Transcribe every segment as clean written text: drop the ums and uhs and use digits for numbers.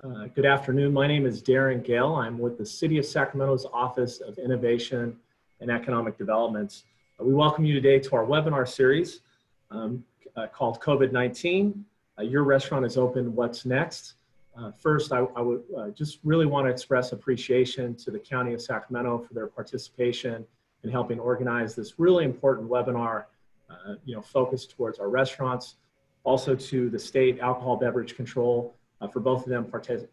Good afternoon. My name is Darren Gale. I'm with the City of Sacramento's Office of Innovation and Economic Development. We welcome you today to our webinar series called COVID-19. Your restaurant is open, what's next? First, I would just really want to express appreciation to the County of Sacramento for their participation in helping organize this really important webinar focused towards our restaurants. Also to the State Alcohol Beverage Control for both of them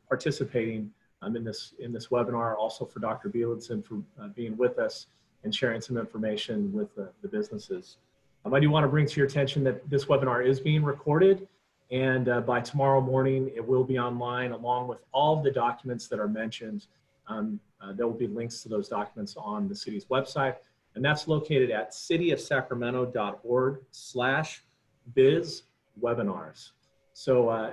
participating in this webinar. Also for Dr. Bielenson for being with us and sharing some information with the businesses. I do want to bring to your attention that this webinar is being recorded, and by tomorrow morning it will be online along with all of the documents that are mentioned. There will be links to those documents on the city's website, and that's located at cityofsacramento.org/biz-webinars. So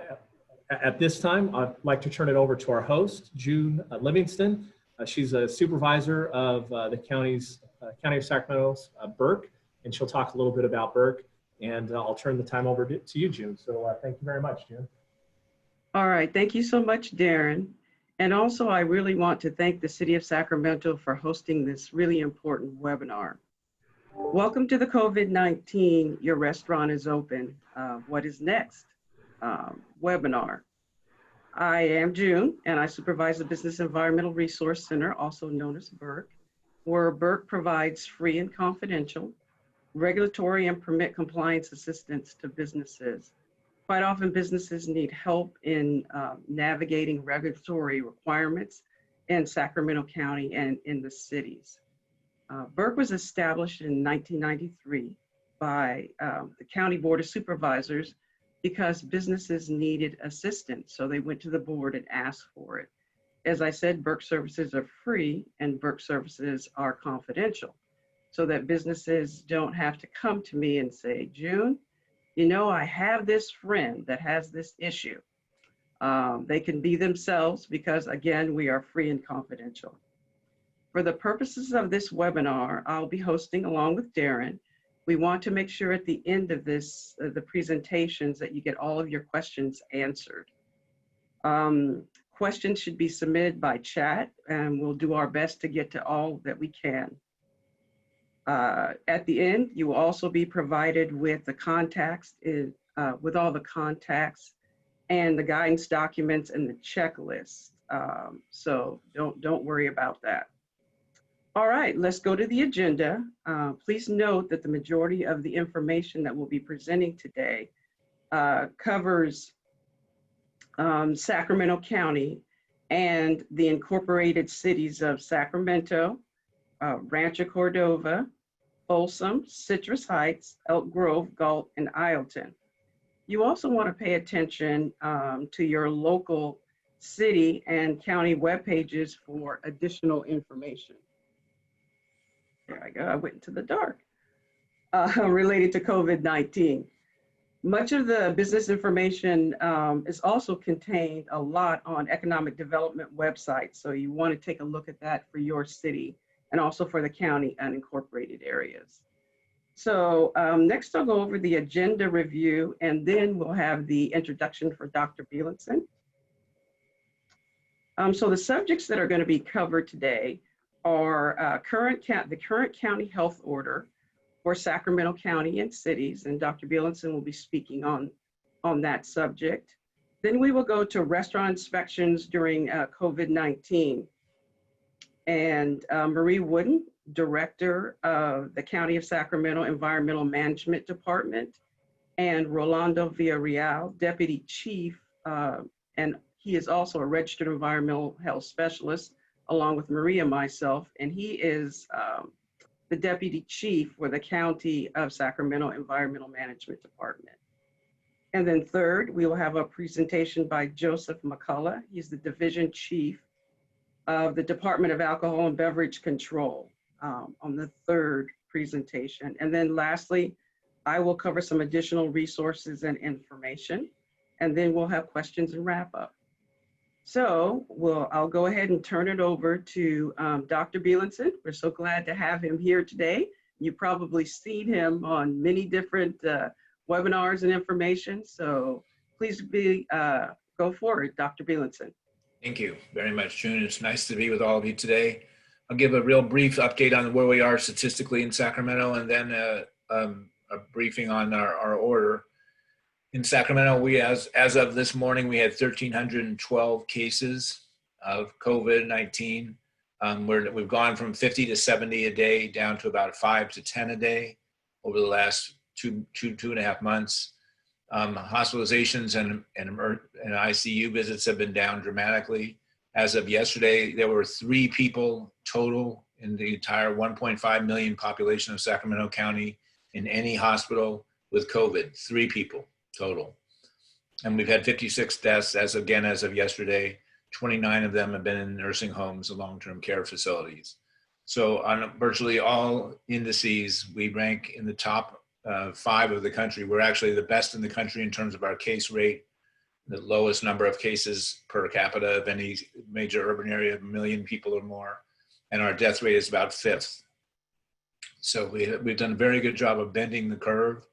at this time, I'd like to turn it over to our host, June Livingston. She's a supervisor of the County of Sacramento's Burke, and she'll talk a little bit about Burke, and I'll turn the time over to you, June. So thank you very much, June. All right, thank you so much, Darren. And also, I really want to thank the City of Sacramento for hosting this really important webinar. Welcome to the COVID-19, Your Restaurant is Open, What is Next? Webinar. I am June, and I supervise the Business Environmental Resource Center, also known as Burke, where Burke provides free and confidential regulatory and permit compliance assistance to businesses. Quite often, businesses need help in navigating regulatory requirements in Sacramento County and in the cities. Burke was established in 1993 by the County Board of Supervisors because businesses needed assistance. So they went to the board and asked for it. As I said, Burke services are free and Burke services are confidential, so that businesses don't have to come to me and say, June, you know, I have this friend that has this issue. They can be themselves because, again, we are free and confidential. For the purposes of this webinar, I'll be hosting along with Darren. We want to make sure at the end of this, the presentations, that you get all of your questions answered. Questions should be submitted by chat, and we'll do our best to get to all that we can. At the end, you will also be provided with the contacts, with all the contacts and the guidance documents and the checklist. So don't worry about that. All right, let's go to the agenda. Please note that the majority of the information that we'll be presenting today covers Sacramento County and the incorporated cities of Sacramento, Rancho Cordova, Folsom, Citrus Heights, Elk Grove, Galt, and Ileton. You also want to pay attention to your local city and county web pages for additional information. There I go, I went into the dark. Related to COVID-19. Much of the business information is also contained a lot on economic development websites, so you want to take a look at that for your city and also for the county unincorporated areas. So next I'll go over the agenda review, and then we'll have the introduction for Dr. Bielenson. So the subjects that are going to be covered today are the current county health order for Sacramento County and cities, and Dr. Bielenson will be speaking on that subject. Then we will go to restaurant inspections during COVID-19. And Marie Wooden, Director of the County of Sacramento Environmental Management Department, and Rolando Villarreal, Deputy Chief, and he is also a registered environmental health specialist, along with Maria and myself, and he is the Deputy Chief for the County of Sacramento Environmental Management Department. And then third, we will have a presentation by Joseph McCullough. He's the Division Chief of the Department of Alcohol and Beverage Control on the third presentation. And then lastly, I will cover some additional resources and information, and then we'll have questions and wrap up. So I'll go ahead and turn it over to Dr. Bielenson. We're so glad to have him here today. You've probably seen him on many different webinars and information. So please go for it, Dr. Bielenson. Thank you very much, June. It's nice to be with all of you today. I'll give a real brief update on where we are statistically in Sacramento, and then a briefing on our order. In Sacramento, we as of this morning, we had 1,312 cases of COVID-19. We've gone from 50 to 70 a day down to about 5 to 10 a day over the last two and a half months. Hospitalizations and ICU visits have been down dramatically. As of yesterday, there were 3 people total in the entire 1.5 million population of Sacramento County in any hospital with COVID, 3 people total. And we've had 56 deaths as of yesterday. 29 of them have been in nursing homes and long-term care facilities. So on virtually all indices, we rank in the top 5 of the country. We're actually the best in the country in terms of our case rate, the lowest number of cases per capita of any major urban area, 1 million people or more. And our death rate is about 5th. So we've done a very good job of bending the curve,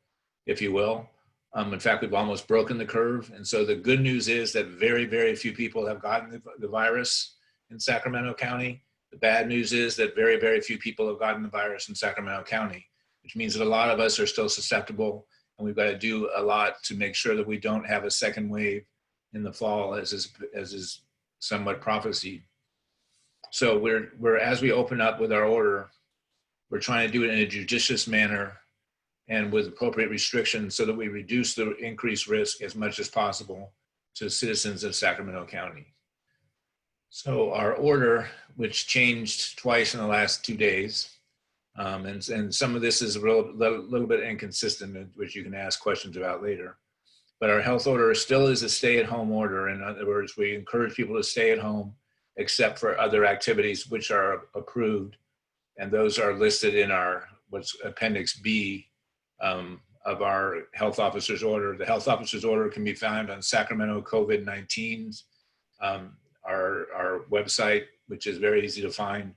if you will. In fact, we've almost broken the curve. And so the good news is that very, very few people have gotten the virus in Sacramento County. The bad news is that very, very few people have gotten the virus in Sacramento County, which means that a lot of us are still susceptible, and we've got to do a lot to make sure that we don't have a second wave in the fall, as is somewhat prophesied. So we're as we open up with our order, we're trying to do it in a judicious manner and with appropriate restrictions so that we reduce the increased risk as much as possible to citizens of Sacramento County. So our order, which changed twice in the last 2 days, and some of this is a little bit inconsistent, which you can ask questions about later. But our health order still is a stay-at-home order. In other words, we encourage people to stay at home except for other activities which are approved. And those are listed in our what's Appendix B of our health officer's order. The health officer's order can be found on Sacramento COVID-19's, our website, which is very easy to find.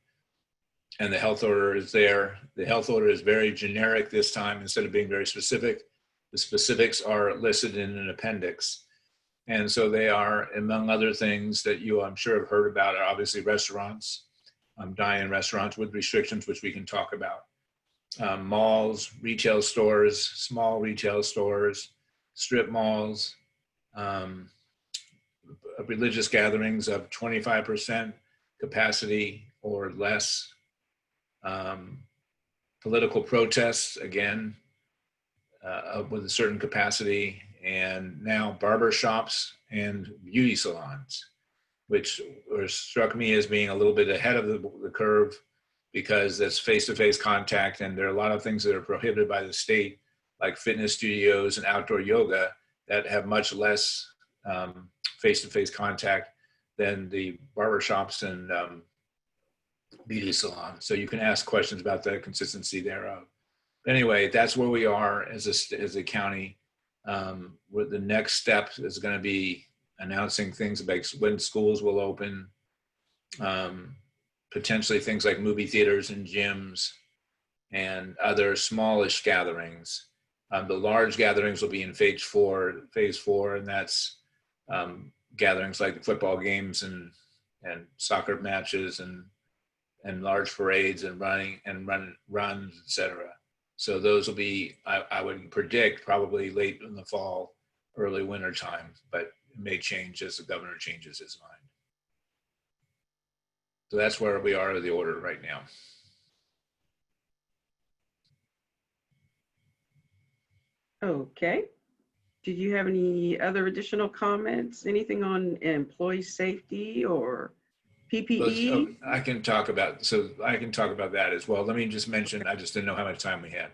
And the health order is there. The health order is very generic this time instead of being very specific. The specifics are listed in an appendix. And so they are, among other things that you, I'm sure, have heard about, are obviously restaurants, dine-in restaurants with restrictions, which we can talk about. Malls, retail stores, small retail stores, strip malls, religious gatherings of 25% capacity or less, political protests, again, with a certain capacity, and now barber shops and beauty salons, which struck me as being a little bit ahead of the curve, because that's face-to-face contact, and there are a lot of things that are prohibited by the state, like fitness studios and outdoor yoga, that have much less face-to-face contact than the barbershops and beauty salons. So you can ask questions about the consistency thereof. Anyway, that's where we are as a county. Where the next step is going to be announcing things about when schools will open, potentially things like movie theaters and gyms and other smallish gatherings. The large gatherings will be in phase four, and that's gatherings like football games and soccer matches and large parades and runs, etc. So those will be, I would predict, probably late in the fall, early winter time, but it may change as the governor changes his mind. So that's where we are in the order right now. Okay. Did you have any other additional comments? Anything on employee safety or PPE? I can talk about that as well. Let me just mention, I just didn't know how much time we had.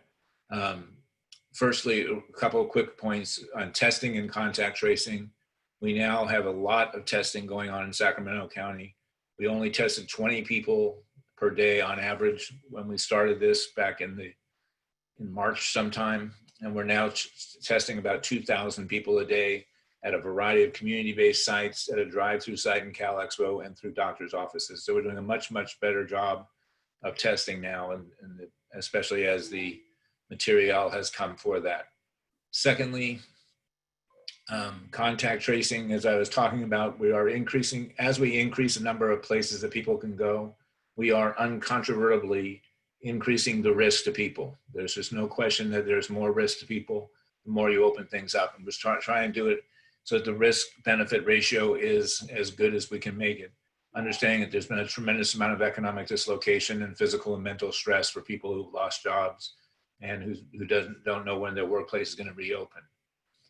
Firstly, a couple of quick points on testing and contact tracing. We now have a lot of testing going on in Sacramento County. We only tested 20 people per day on average when we started this back in March sometime. And we're now testing about 2,000 people a day at a variety of community-based sites, at a drive-through site in Cal Expo, and through doctors' offices. So we're doing a much, much better job of testing now, and especially as the material has come for that. Secondly, Contact tracing, as I was talking about, we are increasing, as we increase the number of places that people can go, we are uncontrovertibly increasing the risk to people. There's just no question that there's more risk to people the more you open things up. And just try and do it so that the risk benefit ratio is as good as we can make it. Understanding that there's been a tremendous amount of economic dislocation and physical and mental stress for people who've lost jobs and who don't know when their workplace is going to reopen.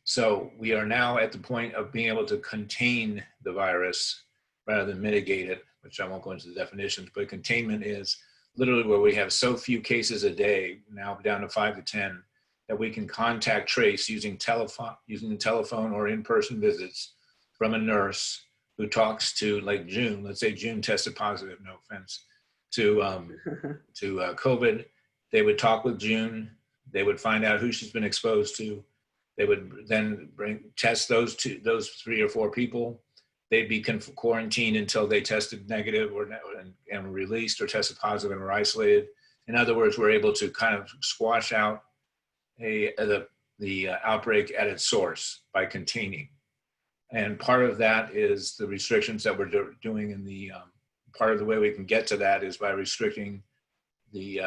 So we are now at the point of being able to contain the virus rather than mitigate it, which I won't go into the definitions, but containment is literally where we have so few cases a day, now down to 5 to 10, that we can contact trace using telephone or in-person visits from a nurse who talks to, like June. Let's say June tested positive, no offense, to COVID. They would talk with June. They would find out who she's been exposed to. They would then test those 3 or 4 people. They'd be quarantined until they tested negative and released, or tested positive and were isolated. In other words, we're able to kind of squash out the outbreak at its source by containing. And part of that is the restrictions that we're doing in the, part of the way we can get to that is by restricting the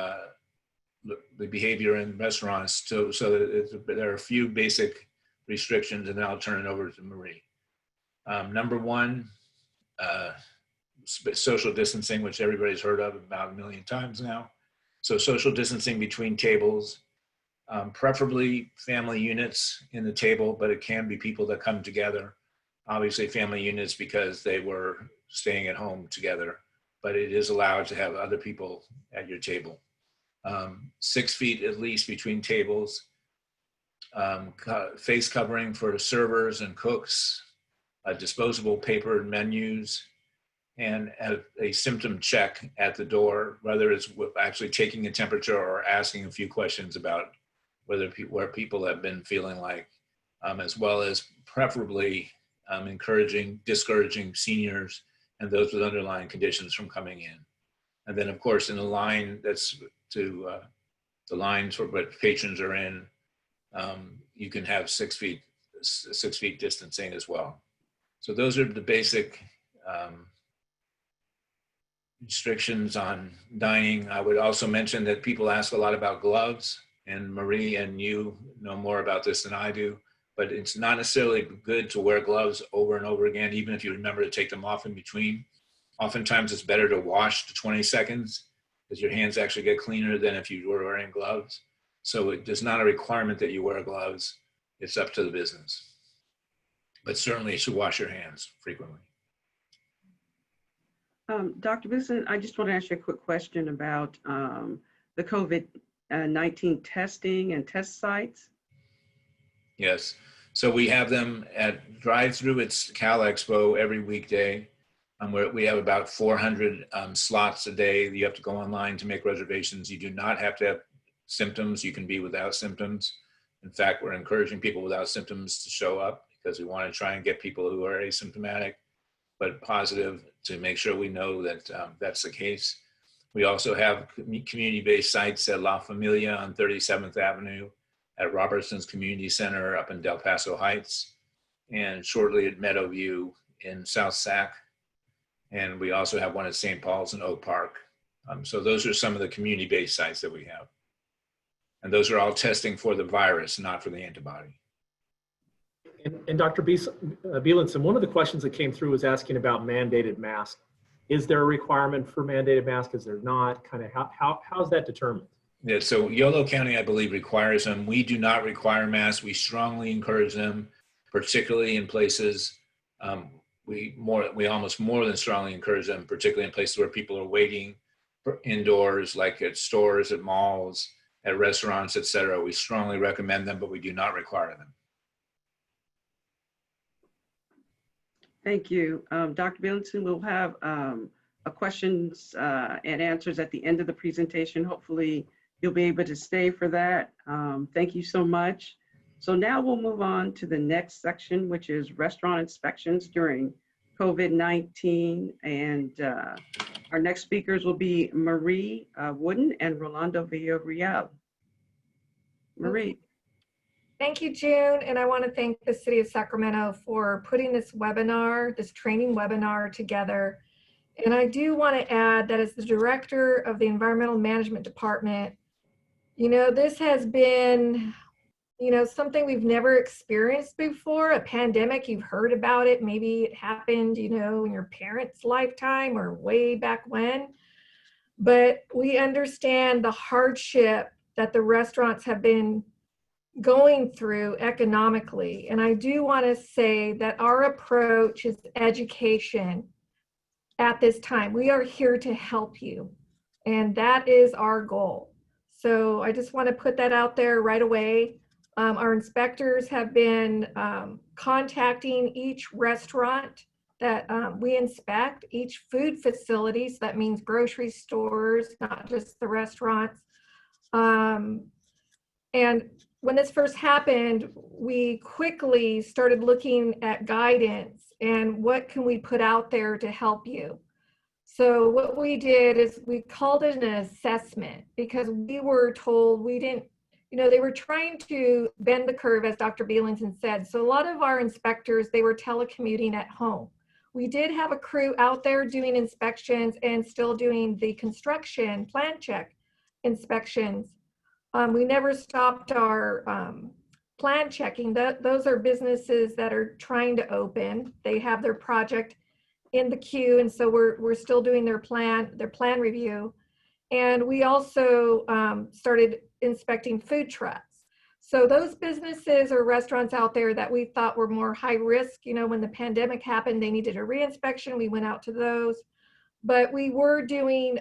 behavior in restaurants so that there are a few basic restrictions, and then I'll turn it over to Marie. Number one, social distancing, which everybody's heard of about 1 million times now. So social distancing between tables, preferably family units in the table, but it can be people that come together. Obviously family units because they were staying at home together, but it is allowed to have other people at your table. 6 feet at least between tables, face covering for servers and cooks, disposable paper menus, and a symptom check at the door, whether it's actually taking a temperature or asking a few questions about where people have been feeling like, as well as preferably discouraging seniors and those with underlying conditions from coming in. And then of course in the line that's to the lines for what patrons are in, you can have 6 feet distancing as well. So those are the basic restrictions on dining. I would also mention that people ask a lot about gloves, and Marie and you know more about this than I do, but it's not necessarily good to wear gloves over and over again, even if you remember to take them off in between. Oftentimes it's better to wash to 20 seconds because your hands actually get cleaner than if you were wearing gloves. So it is not a requirement that you wear gloves. It's up to the business. But certainly you should wash your hands frequently. Dr. Vincent, I just want to ask you a quick question about the COVID-19 testing and test sites. Yes, so we have them at drive-through at Cal Expo every weekday. Where we have about 400 slots a day. You have to go online to make reservations. You do not have to have symptoms. You can be without symptoms. In fact, we're encouraging people without symptoms to show up because we want to try and get people who are asymptomatic but positive to make sure we know that that's the case. We also have community-based sites at La Familia on 37th Avenue, at Robertson's Community Center up in Del Paso Heights, and shortly at Meadowview in South Sac. And we also have one at St. Paul's in Oak Park. So those are some of the community-based sites that we have. And those are all testing for the virus, not for the antibody. And Dr. Bielenson, one of the questions that came through was asking about mandated masks. Is there a requirement for mandated masks? Is there not? Kind of how is that determined? Yeah, so Yolo County, I believe, requires them. We do not require masks. We strongly encourage them, particularly in places, we almost more than strongly encourage them, particularly in places where people are waiting for indoors, like at stores, at malls, at restaurants, et cetera. We strongly recommend them, but we do not require them. Thank you. Dr. Bielenson, we'll have a questions and answers at the end of the presentation. Hopefully you'll be able to stay for that. Thank you so much. So now we'll move on to the next section, which is restaurant inspections during COVID-19. And our next speakers will be Marie Wooden and Rolando Villarreal. Marie. Thank you, June. And I want to thank the City of Sacramento for putting this webinar, this training webinar together. And I do want to add that as the director of the Environmental Management Department, this has been, something we've never experienced before. A pandemic, you've heard about it. Maybe it happened, in your parents' lifetime or way back when. But we understand the hardship that the restaurants have been going through economically. And I do want to say that our approach is education at this time. We are here to help you. And that is our goal. So I just want to put that out there right away. Our inspectors have been contacting each restaurant that we inspect, each food facility. So that means grocery stores, not just the restaurants. And when this first happened, we quickly started looking at guidance and what can we put out there to help you. So what we did is we called it an assessment because we were told we didn't, they were trying to bend the curve, as Dr. Bielenson said. So a lot of our inspectors, they were telecommuting at home. We did have a crew out there doing inspections and still doing the construction plan check inspections. We never stopped our plan checking. Those are businesses that are trying to open. They have their project in the queue, and so we're still doing their plan review. And we also started inspecting food trucks. So those businesses or restaurants out there that we thought were more high risk, when the pandemic happened, they needed a reinspection. We went out to those. But we were doing,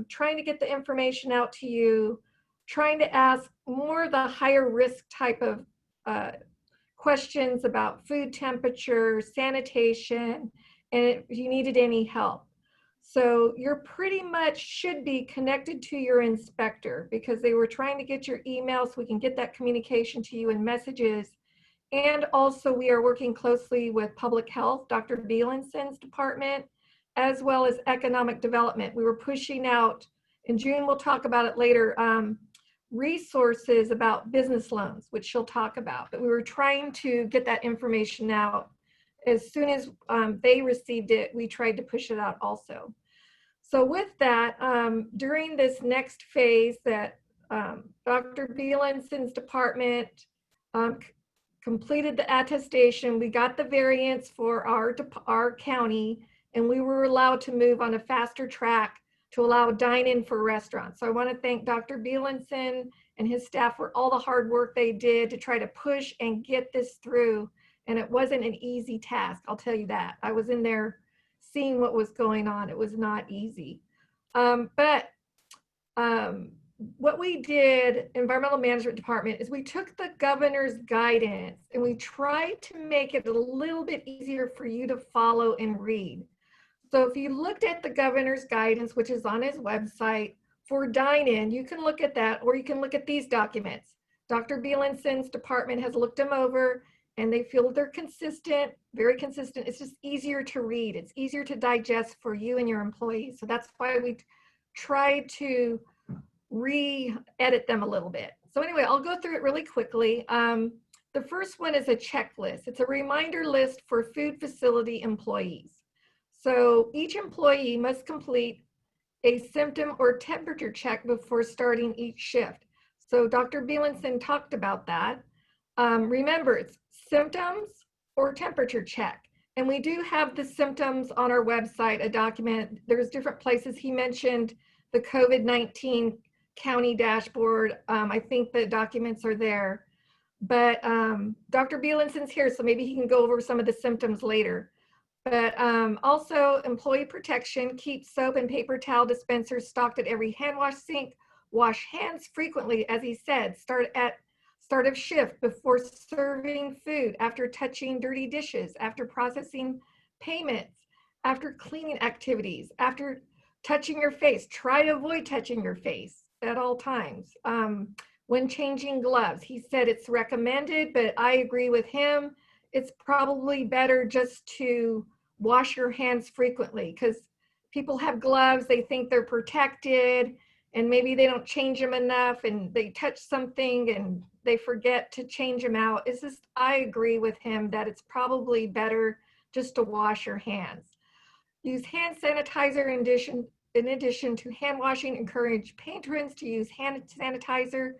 trying to get the information out to you, trying to ask more of the higher risk type of questions about food temperature, sanitation, and if you needed any help. So you're pretty much should be connected to your inspector because they were trying to get your email so we can get that communication to you in messages. And also we are working closely with public health, Dr. Bielenson's department, as well as economic development. We were pushing out, in June we'll talk about it later, resources about business loans, which she'll talk about. But we were trying to get that information out. As soon as they received it, we tried to push it out also. So with that, during this next phase that Dr. Bielenson's department completed the attestation, we got the variance for our county, and we were allowed to move on a faster track to allow dine-in for restaurants. So I want to thank Dr. Bielenson and his staff for all the hard work they did to try to push and get this through. And it wasn't an easy task, I'll tell you that. I was in there seeing what was going on. It was not easy. But what we did, Environmental Management Department, is we took the governor's guidance and we tried to make it a little bit easier for you to follow and read. So if you looked at the governor's guidance, which is on his website, for dine-in, you can look at that, or you can look at these documents. Dr. Bielenson's department has looked them over and they feel they're consistent, very consistent. It's just easier to read. It's easier to digest for you and your employees. So that's why we tried to re-edit them a little bit. So anyway, I'll go through it really quickly. The first one is a checklist. It's a reminder list for food facility employees. So each employee must complete a symptom or temperature check before starting each shift. So Dr. Bielenson talked about that. Remember, it's symptoms or temperature check. And we do have the symptoms on our website, a document. There's different places. He mentioned the COVID-19 county dashboard. I think the documents are there. But Dr. Bielenson's here, so maybe he can go over some of the symptoms later. But also employee protection, keep soap and paper towel dispensers stocked at every hand wash sink, wash hands frequently, as he said, start of shift, before serving food, after touching dirty dishes, after processing payments, after cleaning activities, after touching your face. Try to avoid touching your face at all times. When changing gloves, he said it's recommended, but I agree with him. It's probably better just to wash your hands frequently because people have gloves, they think they're protected, and maybe they don't change them enough and they touch something and they forget to change them out. It's just, I agree with him that it's probably better just to wash your hands. Use hand sanitizer in addition to hand washing. Encourage patrons to use hand sanitizer.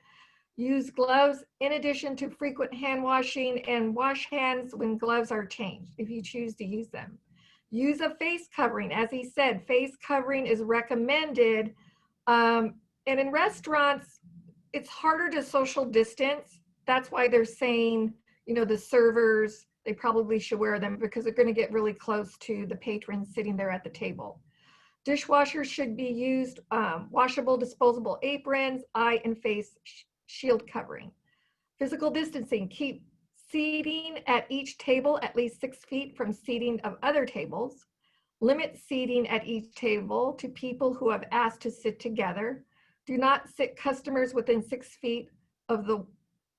Use gloves in addition to frequent hand washing, and wash hands when gloves are changed if you choose to use them. Use a face covering. As he said, face covering is recommended. And in restaurants, it's harder to social distance. That's why they're saying, you know, the servers, they probably should wear them because they're going to get really close to the patrons sitting there at the table. Dishwashers should be used, washable, disposable aprons, eye and face shield covering. Physical distancing, keep seating at each table at least 6 feet from seating of other tables. Limit seating at each table to people who have asked to sit together. Do not sit customers within 6 feet of the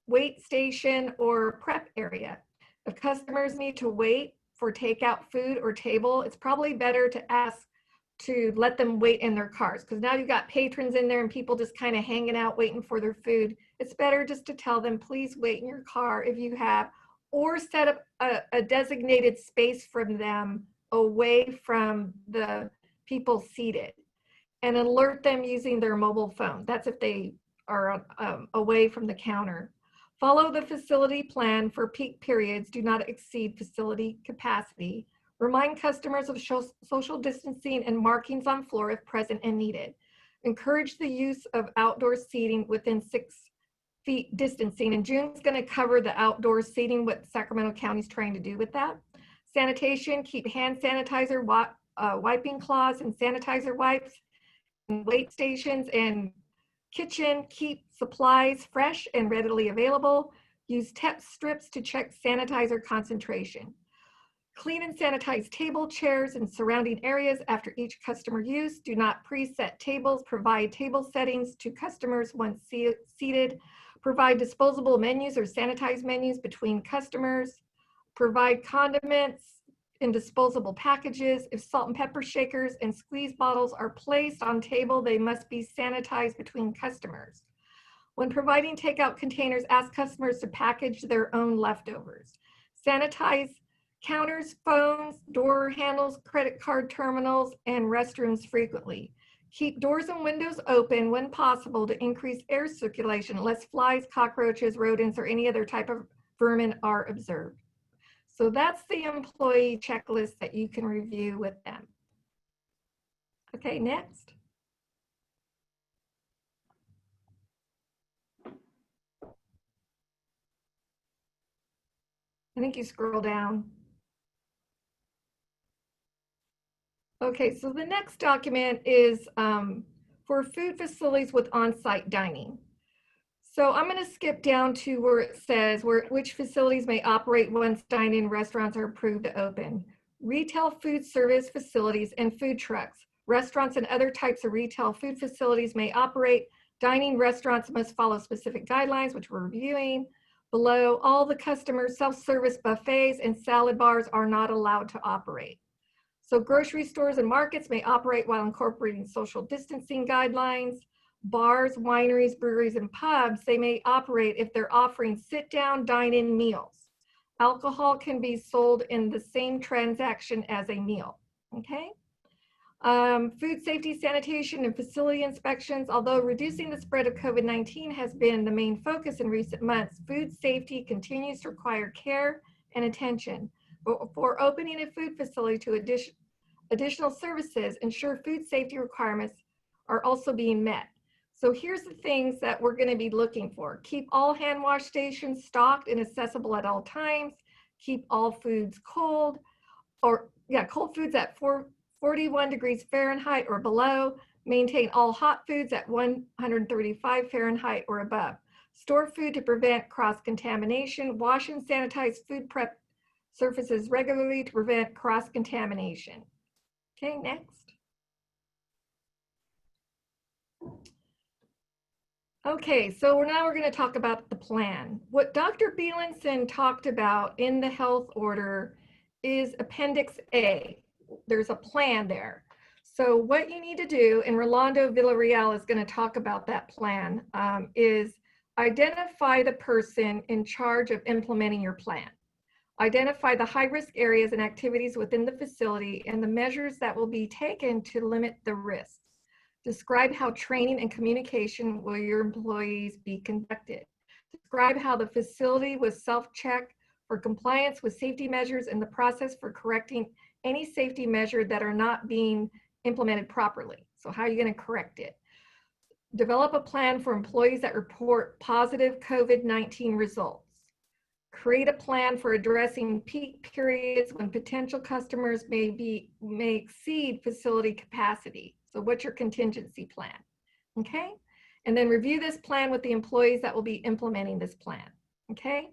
wait station or prep area. If customers need to wait for takeout food or table, it's probably better to ask to let them wait in their cars, because now you've got patrons in there and people just kind of hanging out waiting for their food. It's better just to tell them, please wait in your car if you have, or set up a designated space from them away from the people seated, and alert them using their mobile phone. That's if they are away from the counter. Follow the facility plan for peak periods. Do not exceed facility capacity. Remind customers of social distancing and markings on floor if present and needed. Encourage the use of outdoor seating within 6 feet distancing. And June's going to cover the outdoor seating, what Sacramento County is trying to do with that. Sanitation, keep hand sanitizer, wiping cloths and sanitizer wipes in wait stations and kitchen. Keep supplies fresh and readily available. Use TEP strips to check sanitizer concentration. Clean and sanitize table, chairs, and surrounding areas after each customer use. Do not preset tables. Provide table settings to customers once seated. Provide disposable menus or sanitized menus between customers. Provide condiments in disposable packages. If salt and pepper shakers and squeeze bottles are placed on table, they must be sanitized between customers. When providing takeout containers, ask customers to package their own leftovers. Sanitize counters, phones, door handles, credit card terminals, and restrooms frequently. Keep doors and windows open when possible to increase air circulation, less flies, cockroaches, rodents, or any other type of vermin are observed. So that's the employee checklist that you can review with them. Okay, next. I think you scroll down. Okay, so the next document is for food facilities with on-site dining. So I'm going to skip down to where it says which facilities may operate once dine-in restaurants are approved to open. Retail food service facilities and food trucks. Restaurants and other types of retail food facilities may operate. Dining restaurants must follow specific guidelines, which we're reviewing. Below, all the customers, self-service buffets and salad bars are not allowed to operate. So grocery stores and markets may operate while incorporating social distancing guidelines. Bars, wineries, breweries, and pubs, they may operate if they're offering sit-down, dine-in meals. Alcohol can be sold in the same transaction as a meal, okay? Food safety, sanitation, and facility inspections. Although reducing the spread of COVID-19 has been the main focus in recent months, food safety continues to require care and attention. Before opening a food facility to additional services, ensure food safety requirements are also being met. So here's the things that we're going to be looking for. Keep all hand wash stations stocked and accessible at all times. Keep all foods cold, cold foods at 41 degrees Fahrenheit or below. Maintain all hot foods at 135 Fahrenheit or above. Store food to prevent cross-contamination. Wash and sanitize food prep surfaces regularly to prevent cross-contamination. Okay, next. Okay, so now we're going to talk about the plan. What Dr. Bielenson talked about in the health order is Appendix A. There's a plan there. So what you need to do, and Rolando Villarreal is going to talk about that plan, is Identify the person in charge of implementing your plan. Identify the high-risk areas and activities within the facility and the measures that will be taken to limit the risks. Describe how training and communication will your employees be conducted. Describe how the facility will self-check for compliance with safety measures and the process for correcting any safety measure that are not being implemented properly. So how are you going to correct it? Develop a plan for employees that report positive COVID-19 results. Create a plan for addressing peak periods when potential customers may exceed facility capacity. So what's your contingency plan? Okay? And then review this plan with the employees that will be implementing this plan. Okay?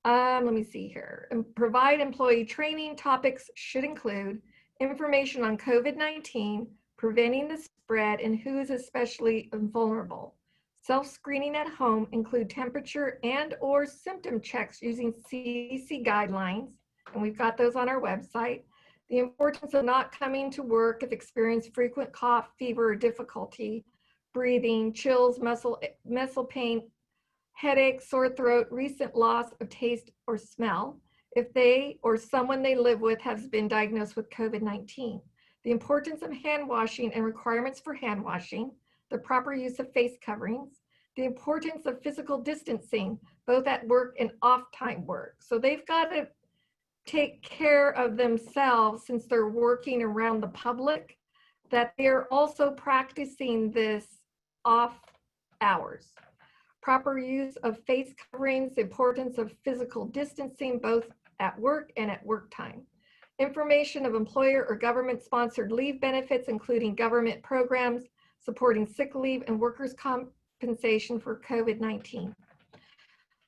Let me see here. And provide employee training. Topics should include information on COVID-19, preventing the spread, and who is especially vulnerable. Self-screening at home include temperature and/or symptom checks using CDC guidelines, and we've got those on our website. The importance of not coming to work if experiencing frequent cough, fever, or difficulty breathing, chills, muscle pain, headache, sore throat, recent loss of taste or smell, if they or someone they live with has been diagnosed with COVID-19. The importance of hand washing and requirements for hand washing, the proper use of face coverings, the importance of physical distancing, both at work and off-time work. So they've got to take care of themselves since they're working around the public, that they're also practicing this off hours. Proper use of face coverings, the importance of physical distancing, both at work and at work time. Information of employer or government-sponsored leave benefits, including government programs supporting sick leave and workers' compensation for COVID-19.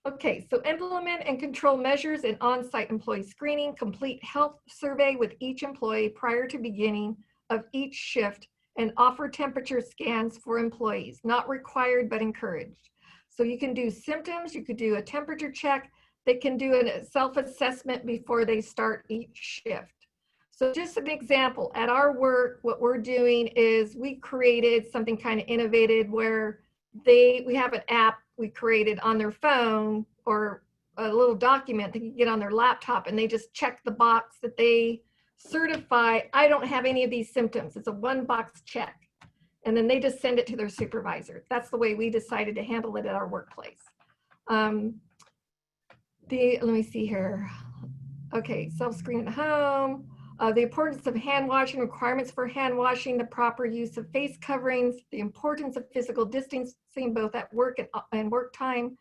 Okay, so implement and control measures in on-site employee screening, complete health survey with each employee prior to beginning of each shift, and offer temperature scans for employees, not required but encouraged. So you can do symptoms, you could do a temperature check, they can do a self-assessment before they start each shift. So just an example, at our work, what we're doing is we created something kind of innovative where we have an app we created on their phone or a little document they can get on their laptop, and they just check the box that they certify, I don't have any of these symptoms. It's a one-box check. And then they just send it to their supervisor. That's the way we decided to handle it at our workplace. Let me see here. Okay, self-screen at home. The importance of hand washing, requirements for hand washing, the proper use of face coverings, the importance of physical distancing both at work and work time,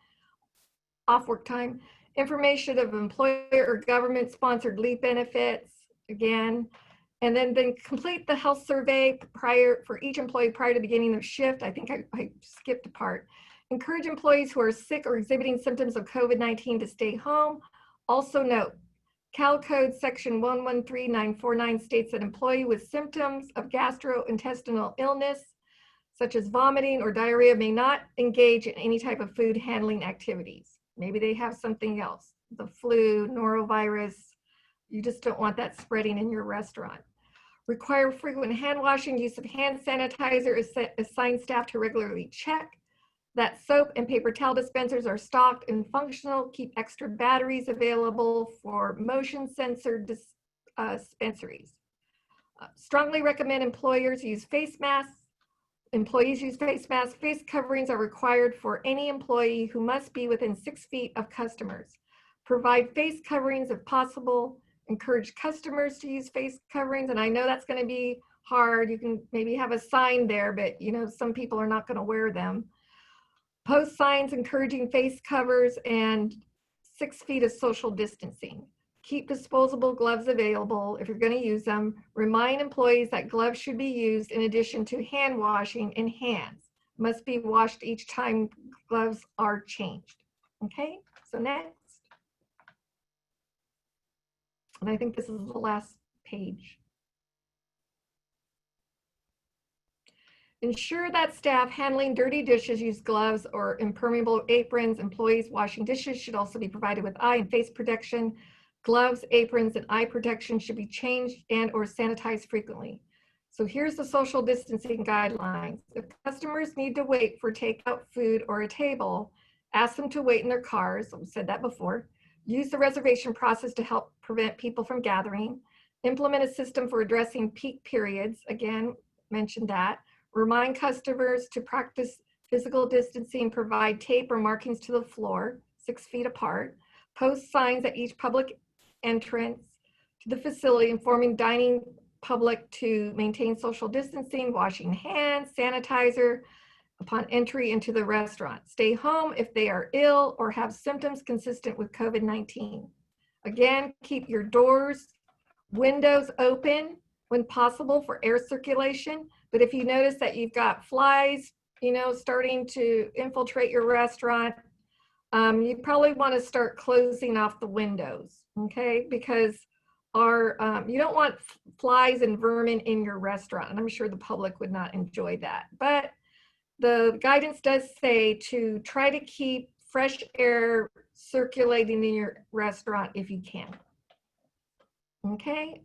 off work time, information of employer or government sponsored leave benefits, again, and then complete the health survey for each employee prior to beginning of shift. I think I skipped a part. Encourage employees who are sick or exhibiting symptoms of COVID-19 to stay home. Also note, Cal Code section 113949 states that employee with symptoms of gastrointestinal illness, such as vomiting or diarrhea, may not engage in any type of food handling activities. Maybe they have something else, the flu, norovirus. You just don't want that spreading in your restaurant. Require frequent hand washing, use of hand sanitizer, assign staff to regularly check that soap and paper towel dispensers are stocked and functional, keep extra batteries available for motion sensor dispensaries. Strongly recommend employers use face masks. Employees use face masks. Face coverings are required for any employee who must be within 6 feet of customers. Provide face coverings if possible. Encourage customers to use face coverings, and I know that's going to be hard. You can maybe have a sign there, but you know, some people are not going to wear them. Post signs encouraging face covers and 6 feet of social distancing. Keep disposable gloves available if you're going to use them. Remind employees that gloves should be used in addition to hand washing, and hands must be washed each time gloves are changed. Okay, so next. And I think this is the last page. Ensure that staff handling dirty dishes use gloves or impermeable aprons. Employees washing dishes should also be provided with eye and face protection. Gloves, aprons, and eye protection should be changed and or sanitized frequently. So here's the social distancing guidelines. If customers need to wait for takeout food or a table, Ask them to wait in their cars. I've said that before. Use the reservation process to help prevent people from gathering. Implement a system for addressing peak periods. Again, mentioned that. Remind customers to practice physical distancing, provide tape or markings to the floor, 6 feet apart. Post signs at each public entrance to the facility informing dining public to maintain social distancing, washing hands, sanitizer upon entry into the restaurant. Stay home if they are ill or have symptoms consistent with COVID-19. Again, keep your doors, windows open when possible for air circulation. But if you notice that you've got flies, starting to infiltrate your restaurant, you probably want to start closing off the windows, okay? Because you don't want flies and vermin in your restaurant, and I'm sure the public would not enjoy that. But the guidance does say to try to keep fresh air circulating in your restaurant if you can. Okay,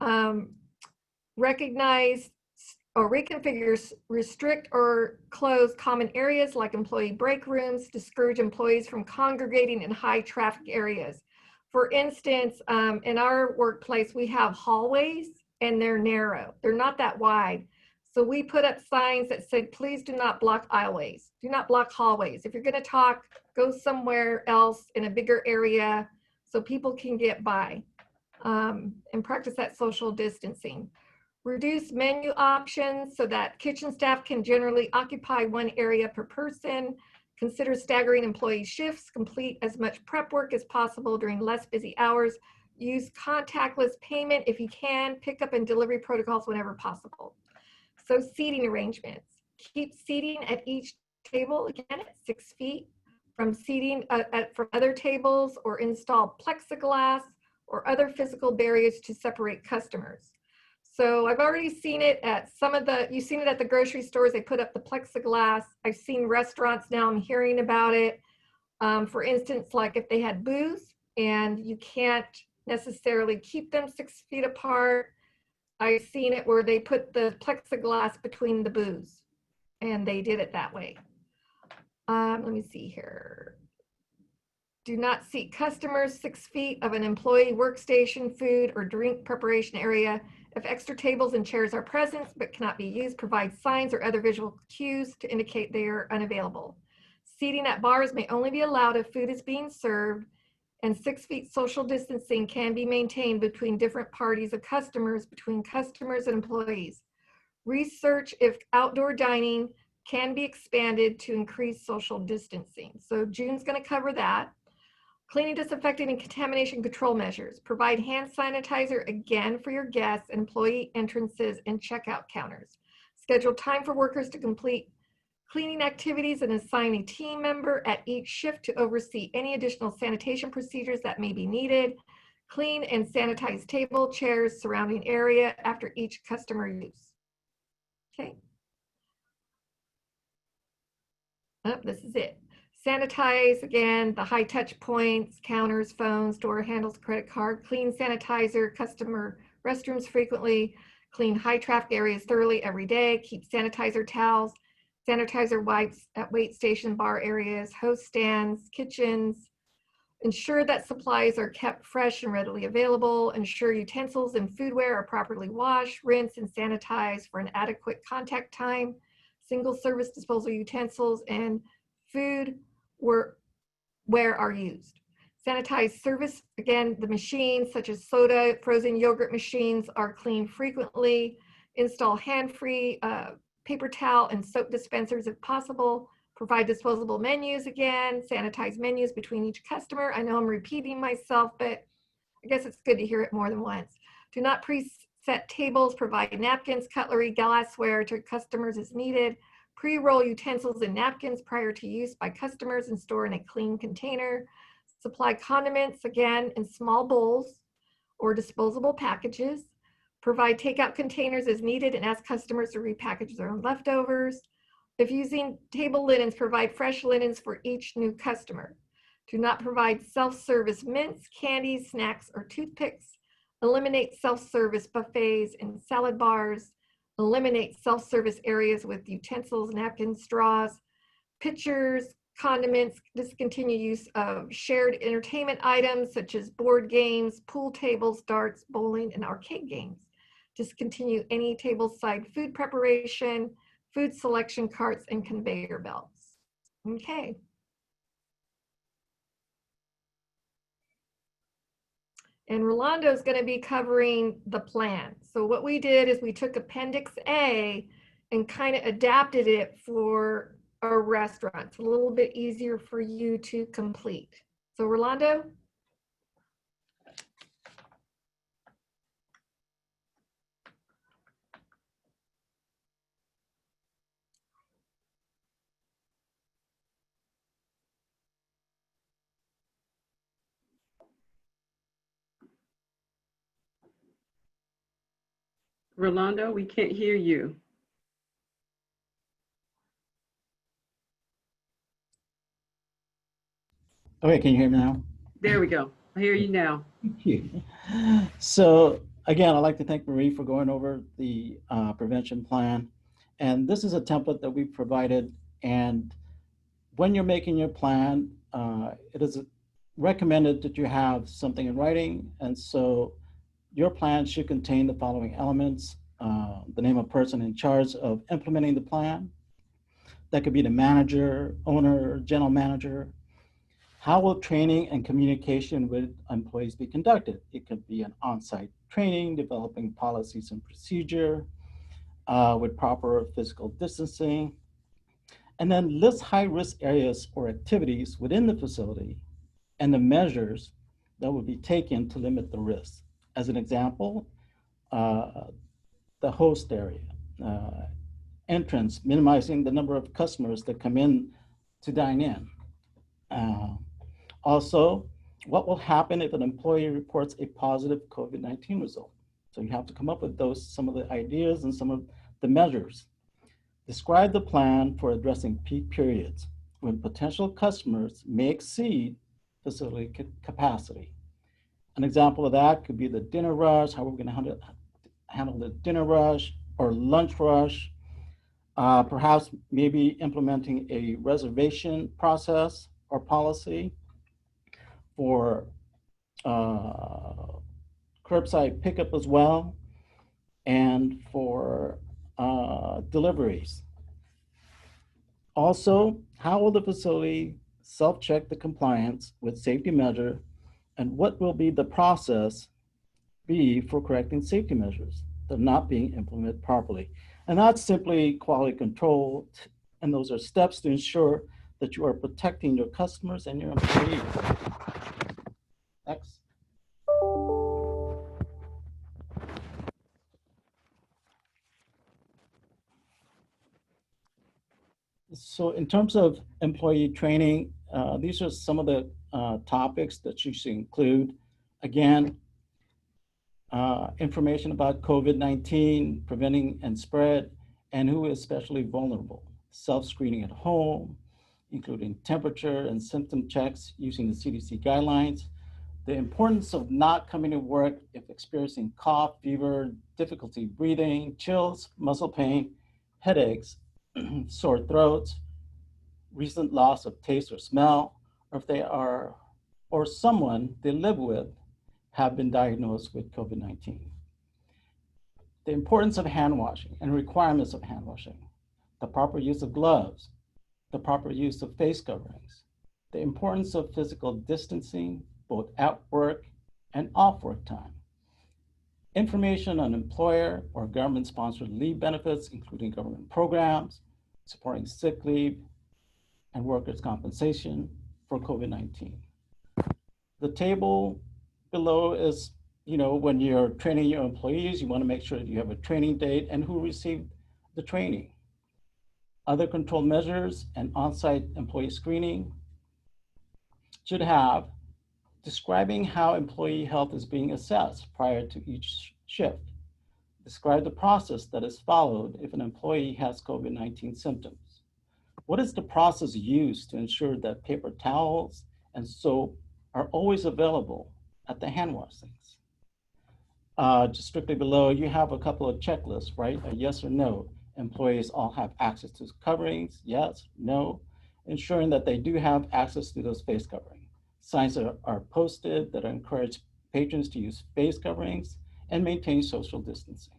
recognize or reconfigure, restrict or close common areas like employee break rooms, discourage employees from congregating in high traffic areas. For instance, in our workplace, we have hallways and they're narrow. They're not that wide. So we put up signs that said, please do not block aisleways. Do not block hallways. If you're gonna talk, go somewhere else in a bigger area so people can get by, and practice that social distancing. Reduce menu options so that kitchen staff can generally occupy one area per person. Consider staggering employee shifts. Complete as much prep work as possible during less busy hours. Use contactless payment if you can. Pickup and delivery protocols whenever possible. So seating arrangements. Keep seating at each table, again, at 6 feet from seating from other tables, or install plexiglass or other physical barriers to separate customers. So I've already seen it at you've seen it at the grocery stores. They put up the plexiglass. I've seen restaurants now, I'm hearing about it. For instance, like if they had booths and you can't necessarily keep them 6 feet apart, I've seen it where they put the plexiglass between the booths and they did it that way. Let me see here. Do not seat customers 6 feet of an employee workstation, food, or drink preparation area. If extra tables and chairs are present but cannot be used, provide signs or other visual cues to indicate they are unavailable. Seating at bars may only be allowed if food is being served, and 6 feet social distancing can be maintained between different parties of customers, between customers and employees. Research if outdoor dining can be expanded to increase social distancing. So June's going to cover that. Cleaning, disinfecting, and contamination control measures. Provide hand sanitizer again for your guests, employee entrances, and checkout counters. Schedule time for workers to complete cleaning activities and assign a team member at each shift to oversee any additional sanitation procedures that may be needed. Clean and sanitize table, chairs, surrounding area after each customer use. Okay. Oh, this is it. Sanitize, again, the high touch points, counters, phones, door handles, credit card. Clean, sanitizer, customer restrooms frequently. Clean high traffic areas thoroughly every day. Keep sanitizer towels, sanitizer wipes at wait station, bar areas, host stands, kitchens. Ensure that supplies are kept fresh and readily available. Ensure utensils and foodware are properly washed, rinsed, and sanitized for an adequate contact time. Single service disposal utensils and food where are used. Sanitize service, again, the machines such as soda, frozen yogurt machines are cleaned frequently. Install hand-free paper towel and soap dispensers if possible. Provide disposable menus again. Sanitize menus between each customer. I know I'm repeating myself, but I guess it's good to hear it more than once. Do not preset tables. Provide napkins, cutlery, glassware to customers as needed. Pre-roll utensils and napkins prior to use by customers and store in a clean container. Supply condiments, again, in small bowls or disposable packages. Provide takeout containers as needed and ask customers to repackage their own leftovers. If using table linens, provide fresh linens for each new customer. Do not provide self-service mints, candies, snacks, or toothpicks. Eliminate self-service buffets and salad bars. Eliminate self-service areas with utensils, napkins, straws, pitchers, condiments, discontinue use of shared entertainment items such as board games, pool tables, darts, bowling, and arcade games. Discontinue any tableside food preparation, food selection carts, and conveyor belts. Okay. And Rolando is going to be covering the plan. So what we did is we took Appendix A and kind of adapted it for a restaurant. It's a little bit easier for you to complete. So Rolando? Rolando, we can't hear you. Okay, can you hear me now? There we go. I hear you now. Thank you. So again, I'd like to thank Marie for going over the prevention plan. And this is a template that we provided. And when you're making your plan, it is recommended that you have something in writing. And so your plan should contain the following elements: the name of person in charge of implementing the plan. That could be the manager, owner, general manager. How will training and communication with employees be conducted? It could be an on-site training, developing policies and procedure with proper physical distancing. And then list high-risk areas or activities within the facility and the measures that will be taken to limit the risk. As an example, the host area, entrance, minimizing the number of customers that come in to dine in. Also, what will happen if an employee reports a positive COVID-19 result? So you have to come up with some of the ideas and some of the measures. Describe the plan for addressing peak periods when potential customers may exceed facility capacity. An example of that could be the dinner rush, how we're going to handle the dinner rush or lunch rush. Perhaps maybe implementing a reservation process or policy for curbside pickup as well, and for deliveries. Also, how will the facility self-check the compliance with safety measure, and what will be the process be for correcting safety measures that are not being implemented properly? And that's simply quality control, and those are steps to ensure that you are protecting your customers and your employees. Next. So in terms of employee training, these are some of the topics that you should include. Again, information about COVID-19, preventing and spread, and who is especially vulnerable. Self-screening at home, including temperature and symptom checks using the CDC guidelines. The importance of not coming to work if experiencing cough, fever, difficulty breathing, chills, muscle pain, headaches, sore throats, recent loss of taste or smell, or if they are, or someone they live with have been diagnosed with COVID-19. The importance of hand washing and requirements of hand washing, the proper use of gloves, the proper use of face coverings, the importance of physical distancing, both at work and off work time. Information on employer or government-sponsored leave benefits, including government programs, supporting sick leave and workers' compensation for COVID-19. The table below is, when you're training your employees, you want to make sure that you have a training date and who received the training. Other control measures and on-site employee screening should have describing how employee health is being assessed prior to each shift. Describe the process that is followed if an employee has COVID-19 symptoms. What is the process used to ensure that paper towels and soap are always available at the hand wash sinks? Just strictly below, you have a couple of checklists, right? A yes or no. Employees all have access to coverings, yes, no. ensuring that they do have access to those face coverings. Signs are posted that encourage patrons to use face coverings and maintain social distancing.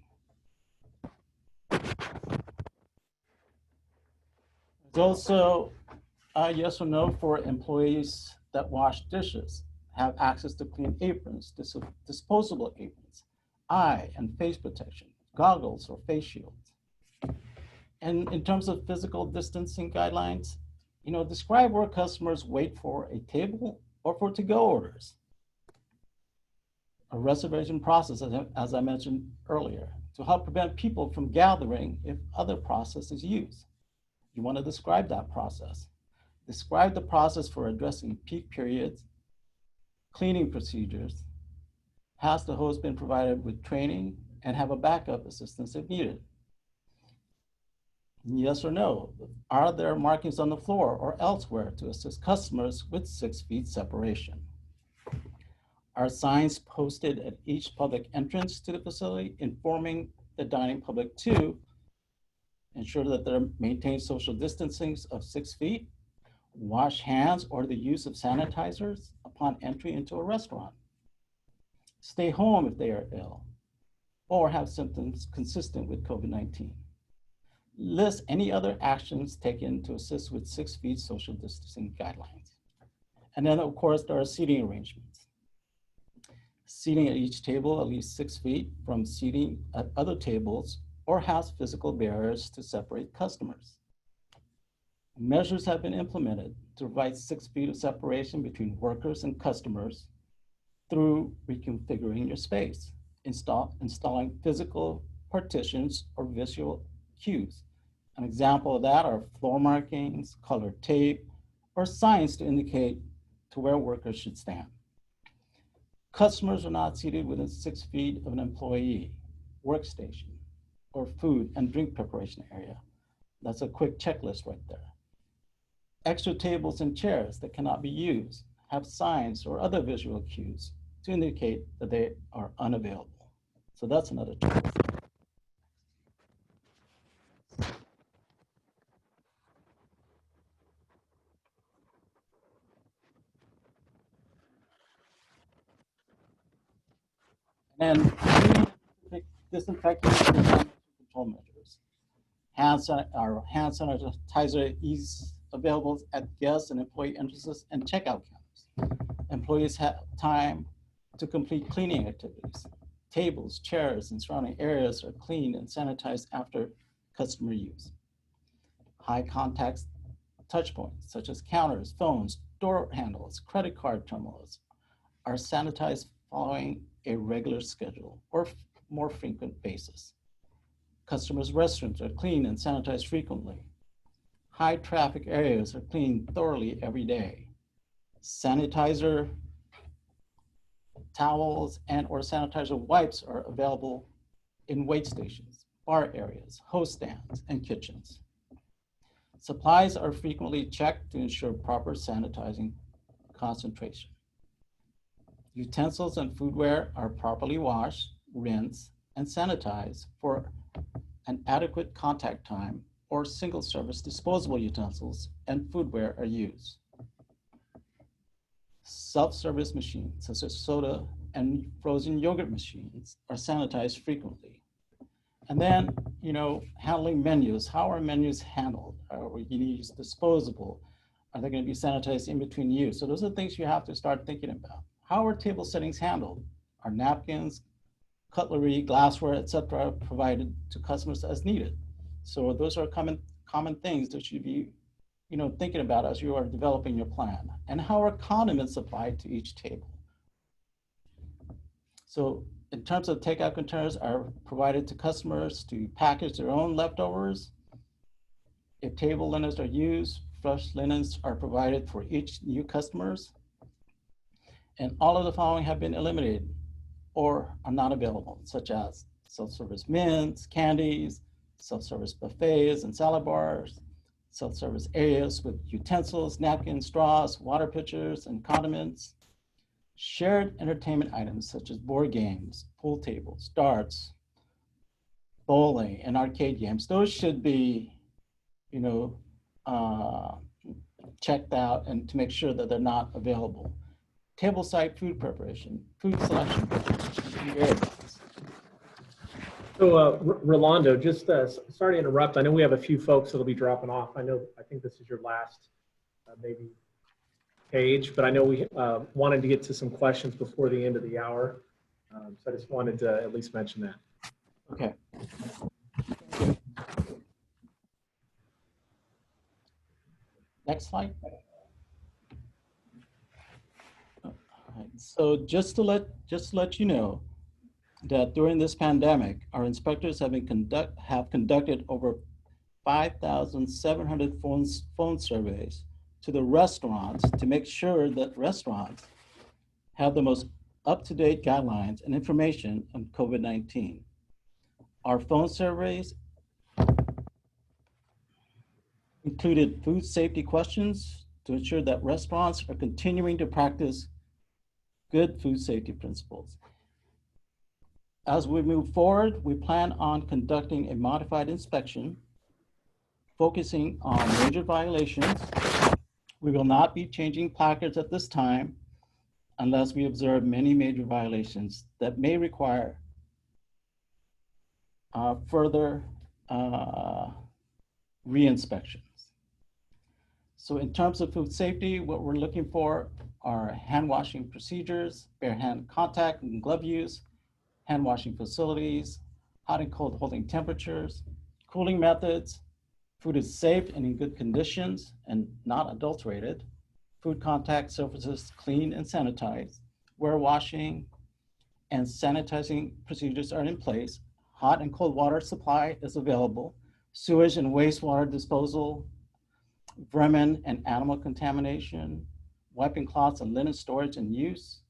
There's also a yes or no for employees that wash dishes, have access to clean aprons, disposable aprons, eye and face protection, goggles or face shields. And in terms of physical distancing guidelines, describe where customers wait for a table or for to-go orders. A reservation process, as I mentioned earlier, to help prevent people from gathering if other process is used. You want to describe that process. Describe the process for addressing peak periods, cleaning procedures. Has the host been provided with training and have a backup assistance if needed? Yes or no, are there markings on the floor or elsewhere to assist customers with 6 feet separation? Are signs posted at each public entrance to the facility informing the dining public to ensure that they maintain social distancing of 6 feet, wash hands or the use of sanitizers upon entry into a restaurant, stay home if they are ill, or have symptoms consistent with COVID-19? List any other actions taken to assist with 6 feet social distancing guidelines. And then of course, there are seating arrangements. Seating at each table at least 6 feet from seating at other tables or has physical barriers to separate customers. Measures have been implemented to provide 6 feet of separation between workers and customers through reconfiguring your space, installing physical partitions or visual cues. An example of that are floor markings, colored tape, or signs to indicate to where workers should stand. Customers are not seated within 6 feet of an employee, workstation, or food and drink preparation area. That's a quick checklist right there. Extra tables and chairs that cannot be used have signs or other visual cues to indicate that they are unavailable. So that's another checklist. And disinfecting and control measures. Our hand sanitizer is available at guest and employee entrances and checkout counters. Employees have time to complete cleaning activities. Tables, chairs, and surrounding areas are cleaned and sanitized after customer use. High contact touch points, such as counters, phones, door handles, credit card terminals, are sanitized following a regular schedule or more frequent basis. Customers' restrooms are cleaned and sanitized frequently. High traffic areas are cleaned thoroughly every day. Sanitizer towels and or sanitizer wipes are available in wait stations, bar areas, host stands, and kitchens. Supplies are frequently checked to ensure proper sanitizing concentration. Utensils and foodware are properly washed, rinsed, and sanitized for an adequate contact time, or single-service disposable utensils and foodware are used. Self-service machines, such as soda and frozen yogurt machines, are sanitized frequently. And then, handling menus. How are menus handled? Are we going to use disposable? Are they going to be sanitized in between use? So those are things you have to start thinking about. How are table settings handled? Are napkins, cutlery, glassware, etc., provided to customers as needed? So those are common things that you should be thinking about as you are developing your plan. And how are condiments supplied to each table? So in terms of takeout containers are provided to customers to package their own leftovers. If table linens are used, fresh linens are provided for each new customers. And all of the following have been eliminated or are not available, such as self-service mints, candies, self-service buffets and salad bars, self-service areas with utensils, napkins, straws, water pitchers, and condiments, shared entertainment items such as board games, pool tables, darts, bowling, and arcade games. Those should be, checked out and to make sure that they're not available. Tableside food preparation, food selection. So, Rolando, just sorry to interrupt. I know we have a few folks that'll be dropping off. I think this is your last maybe page, but I know we wanted to get to some questions before the end of the hour. So I just wanted to at least mention that. Okay. Next slide. All right. So just to let you know that during this pandemic, our inspectors have conducted over 5,700 phone surveys to the restaurants to make sure that restaurants have the most up-to-date guidelines and information on COVID-19. Our phone surveys included food safety questions to ensure that restaurants are continuing to practice good food safety principles. As we move forward, we plan on conducting a modified inspection focusing on major violations. We will not be changing placards at this time unless we observe many major violations that may require further re-inspections. So in terms of food safety, what we're looking for are hand washing procedures, bare hand contact and glove use, hand washing facilities, hot and cold holding temperatures, cooling methods, food is safe and in good conditions and not adulterated, food contact surfaces clean and sanitized, where washing and sanitizing procedures are in place, hot and cold water supply is available, sewage and wastewater disposal, vermin and animal contamination, wiping cloths and linen storage and use,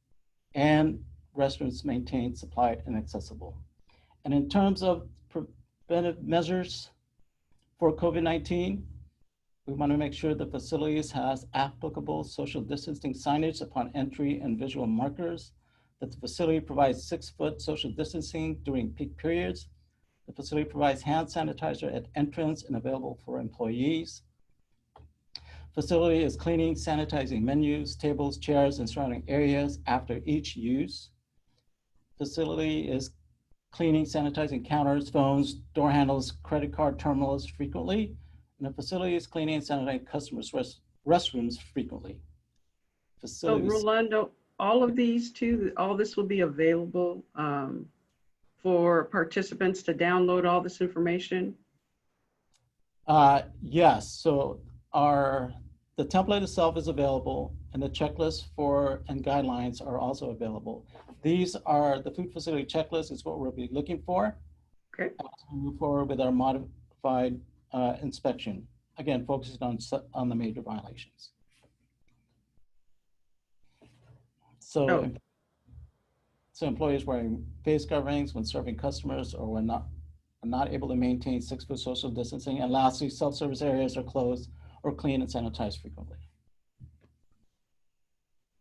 and restrooms maintained, supplied, and accessible. And in terms of preventive measures for COVID-19, we want to make sure the facilities has applicable social distancing signage upon entry and visual markers, that the facility provides 6-foot social distancing during peak periods. The facility provides hand sanitizer at entrance and available for employees. Facility is cleaning, sanitizing menus, tables, chairs, and surrounding areas after each use. Facility is cleaning, sanitizing counters, phones, door handles, credit card terminals frequently. And the facility is cleaning and sanitizing customers' restrooms frequently. So Rolando, all of these too, all this will be available for participants to download all this information? Yes, so the template itself is available and the checklist and guidelines are also available. These are the food facility checklist is what we'll be looking for. Okay. As we move forward with our modified inspection, again, focusing on the major violations. So, so employees wearing face coverings when serving customers or when not able to maintain 6-foot social distancing. And lastly, self-service areas are closed or clean and sanitized frequently.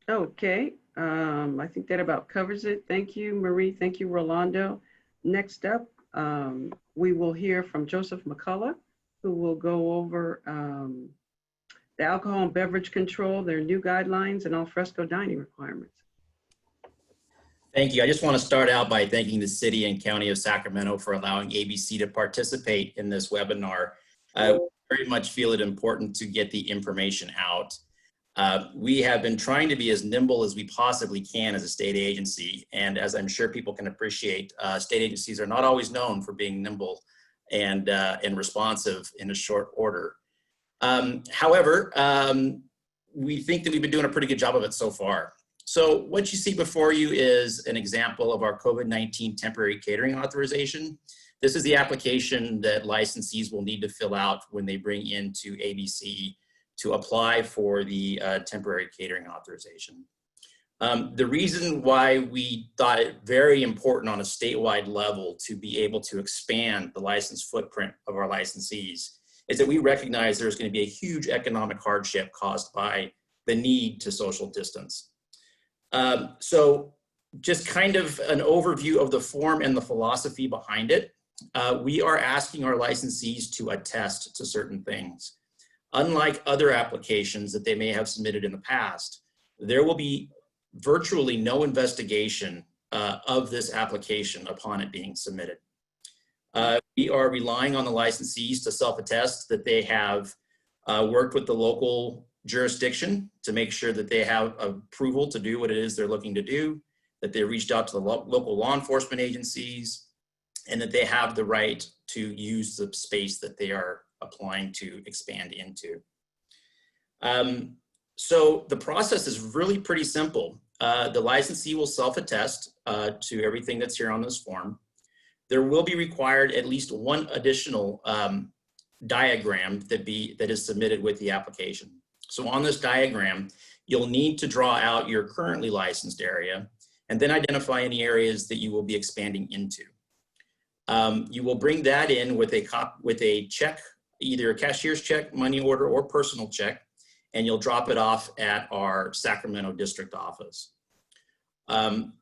Okay, I think that about covers it. Thank you, Marie. Thank you, Rolando. Next up, we will hear from Joseph McCullough, who will go over the alcohol and beverage control, their new guidelines, and al fresco dining requirements. Thank you. I just want to start out by thanking the City and County of Sacramento for allowing ABC to participate in this webinar. I very much feel it important to get the information out. We have been trying to be as nimble as we possibly can as a state agency. And as I'm sure people can appreciate, state agencies are not always known for being nimble and responsive in a short order. However, we think that we've been doing a pretty good job of it so far. So what you see before you is an example of our COVID-19 temporary catering authorization. This is the application that licensees will need to fill out when they bring into ABC to apply for the temporary catering authorization. The reason why we thought it very important on a statewide level to be able to expand the license footprint of our licensees is that we recognize there's going to be a huge economic hardship caused by the need to social distance. So just kind of an overview of the form and the philosophy behind it. We are asking our licensees to attest to certain things. unlike other applications that they may have submitted in the past, there will be virtually no investigation of this application upon it being submitted. We are relying on the licensees to self-attest that they have worked with the local jurisdiction to make sure that they have approval to do what it is they're looking to do, that they reached out to the local law enforcement agencies, and that they have the right to use the space that they are applying to expand into. So the process is really pretty simple. The licensee will self-attest to everything that's here on this form. There will be required at least one additional diagram that is submitted with the application. So on this diagram, you'll need to draw out your currently licensed area and then identify any areas that you will be expanding into. You will bring that in with a check, either a cashier's check, money order, or personal check, and you'll drop it off at our Sacramento district office.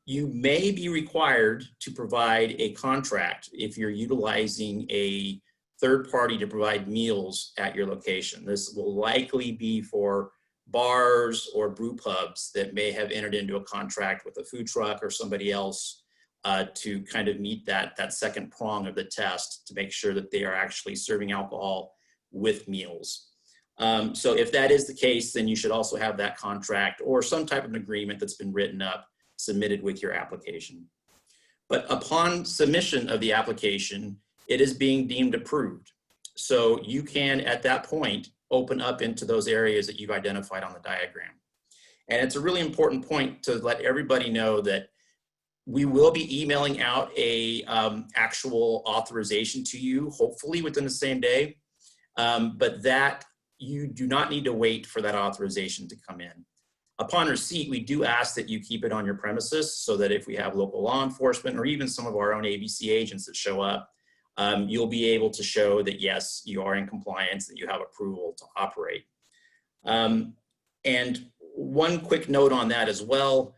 You may be required to provide a contract if you're utilizing a third party to provide meals at your location. This will likely be for bars or brew pubs that may have entered into a contract with a food truck or somebody else to kind of meet that second prong of the test to make sure that they are actually serving alcohol with meals. So if that is the case, then you should also have that contract or some type of agreement that's been written up, submitted with your application. But upon submission of the application, it is being deemed approved. So you can, at that point, open up into those areas that you've identified on the diagram. And it's a really important point to let everybody know that we will be emailing out a actual authorization to you, hopefully within the same day, but that you do not need to wait for that authorization to come in. Upon receipt, we do ask that you keep it on your premises so that if we have local law enforcement or even some of our own ABC agents that show up, you'll be able to show that, yes, you are in compliance, that you have approval to operate. And one quick note on that as well,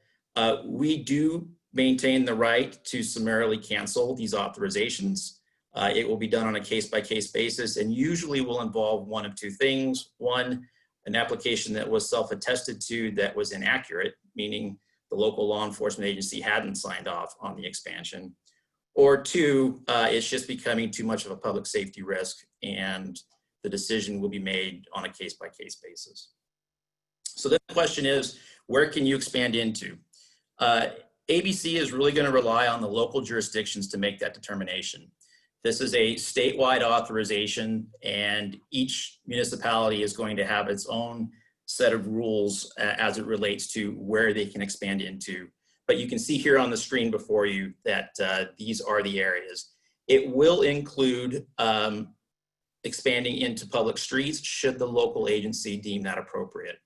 we do maintain the right to summarily cancel these authorizations. It will be done on a case-by-case basis and usually will involve one of two things. One, an application that was self-attested to that was inaccurate, meaning the local law enforcement agency hadn't signed off on the expansion. Or two, it's just becoming too much of a public safety risk and the decision will be made on a case-by-case basis. So then the question is, where can you expand into? ABC is really going to rely on the local jurisdictions to make that determination. This is a statewide authorization and each municipality is going to have its own set of rules as it relates to where they can expand into. But you can see here on the screen before you that these are the areas. It will include expanding into public streets should the local agency deem that appropriate.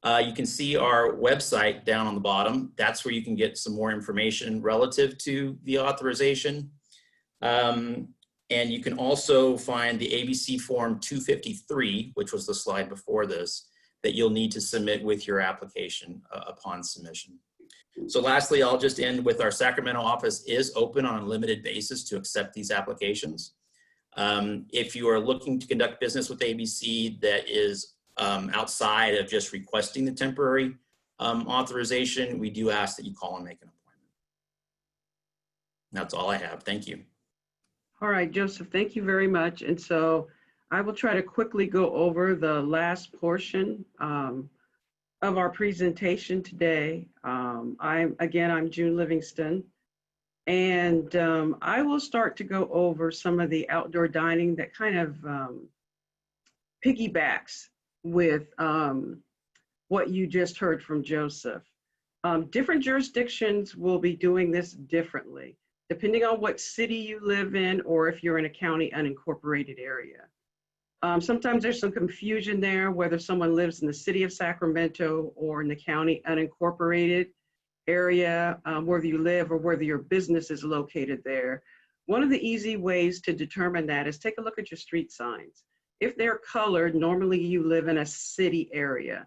You can see our website down on the bottom. That's where you can get some more information relative to the authorization. And you can also find the ABC Form 253, which was the slide before this, that you'll need to submit with your application upon submission. So lastly, I'll just end with our Sacramento office is open on a limited basis to accept these applications. If you are looking to conduct business with ABC that is outside of just requesting the temporary authorization, we do ask that you call and make an appointment. That's all I have. Thank you. All right, Joseph, thank you very much. And so I will try to quickly go over the last portion of our presentation today. I'm June Livingston, and I will start to go over some of the outdoor dining that kind of piggybacks with what you just heard from Joseph. Different jurisdictions will be doing this differently, depending on what city you live in or if you're in a county unincorporated area. Sometimes there's some confusion there, whether someone lives in the city of Sacramento or in the county unincorporated area, whether you live or whether your business is located there. One of the easy ways to determine that is take a look at your street signs. If they're colored, normally you live in a city area.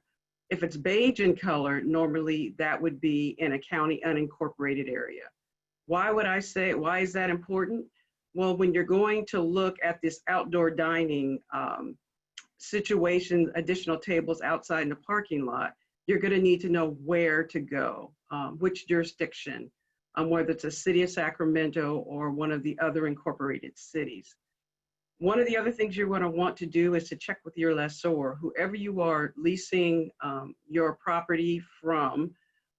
If it's beige in color, normally that would be in a county unincorporated area. Why is that important? Well, when you're going to look at this outdoor dining situations, additional tables outside in the parking lot, you're going to need to know where to go, which jurisdiction, whether it's a city of Sacramento or one of the other incorporated cities. One of the other things you're going to want to do is to check with your lessor, whoever you are leasing your property from,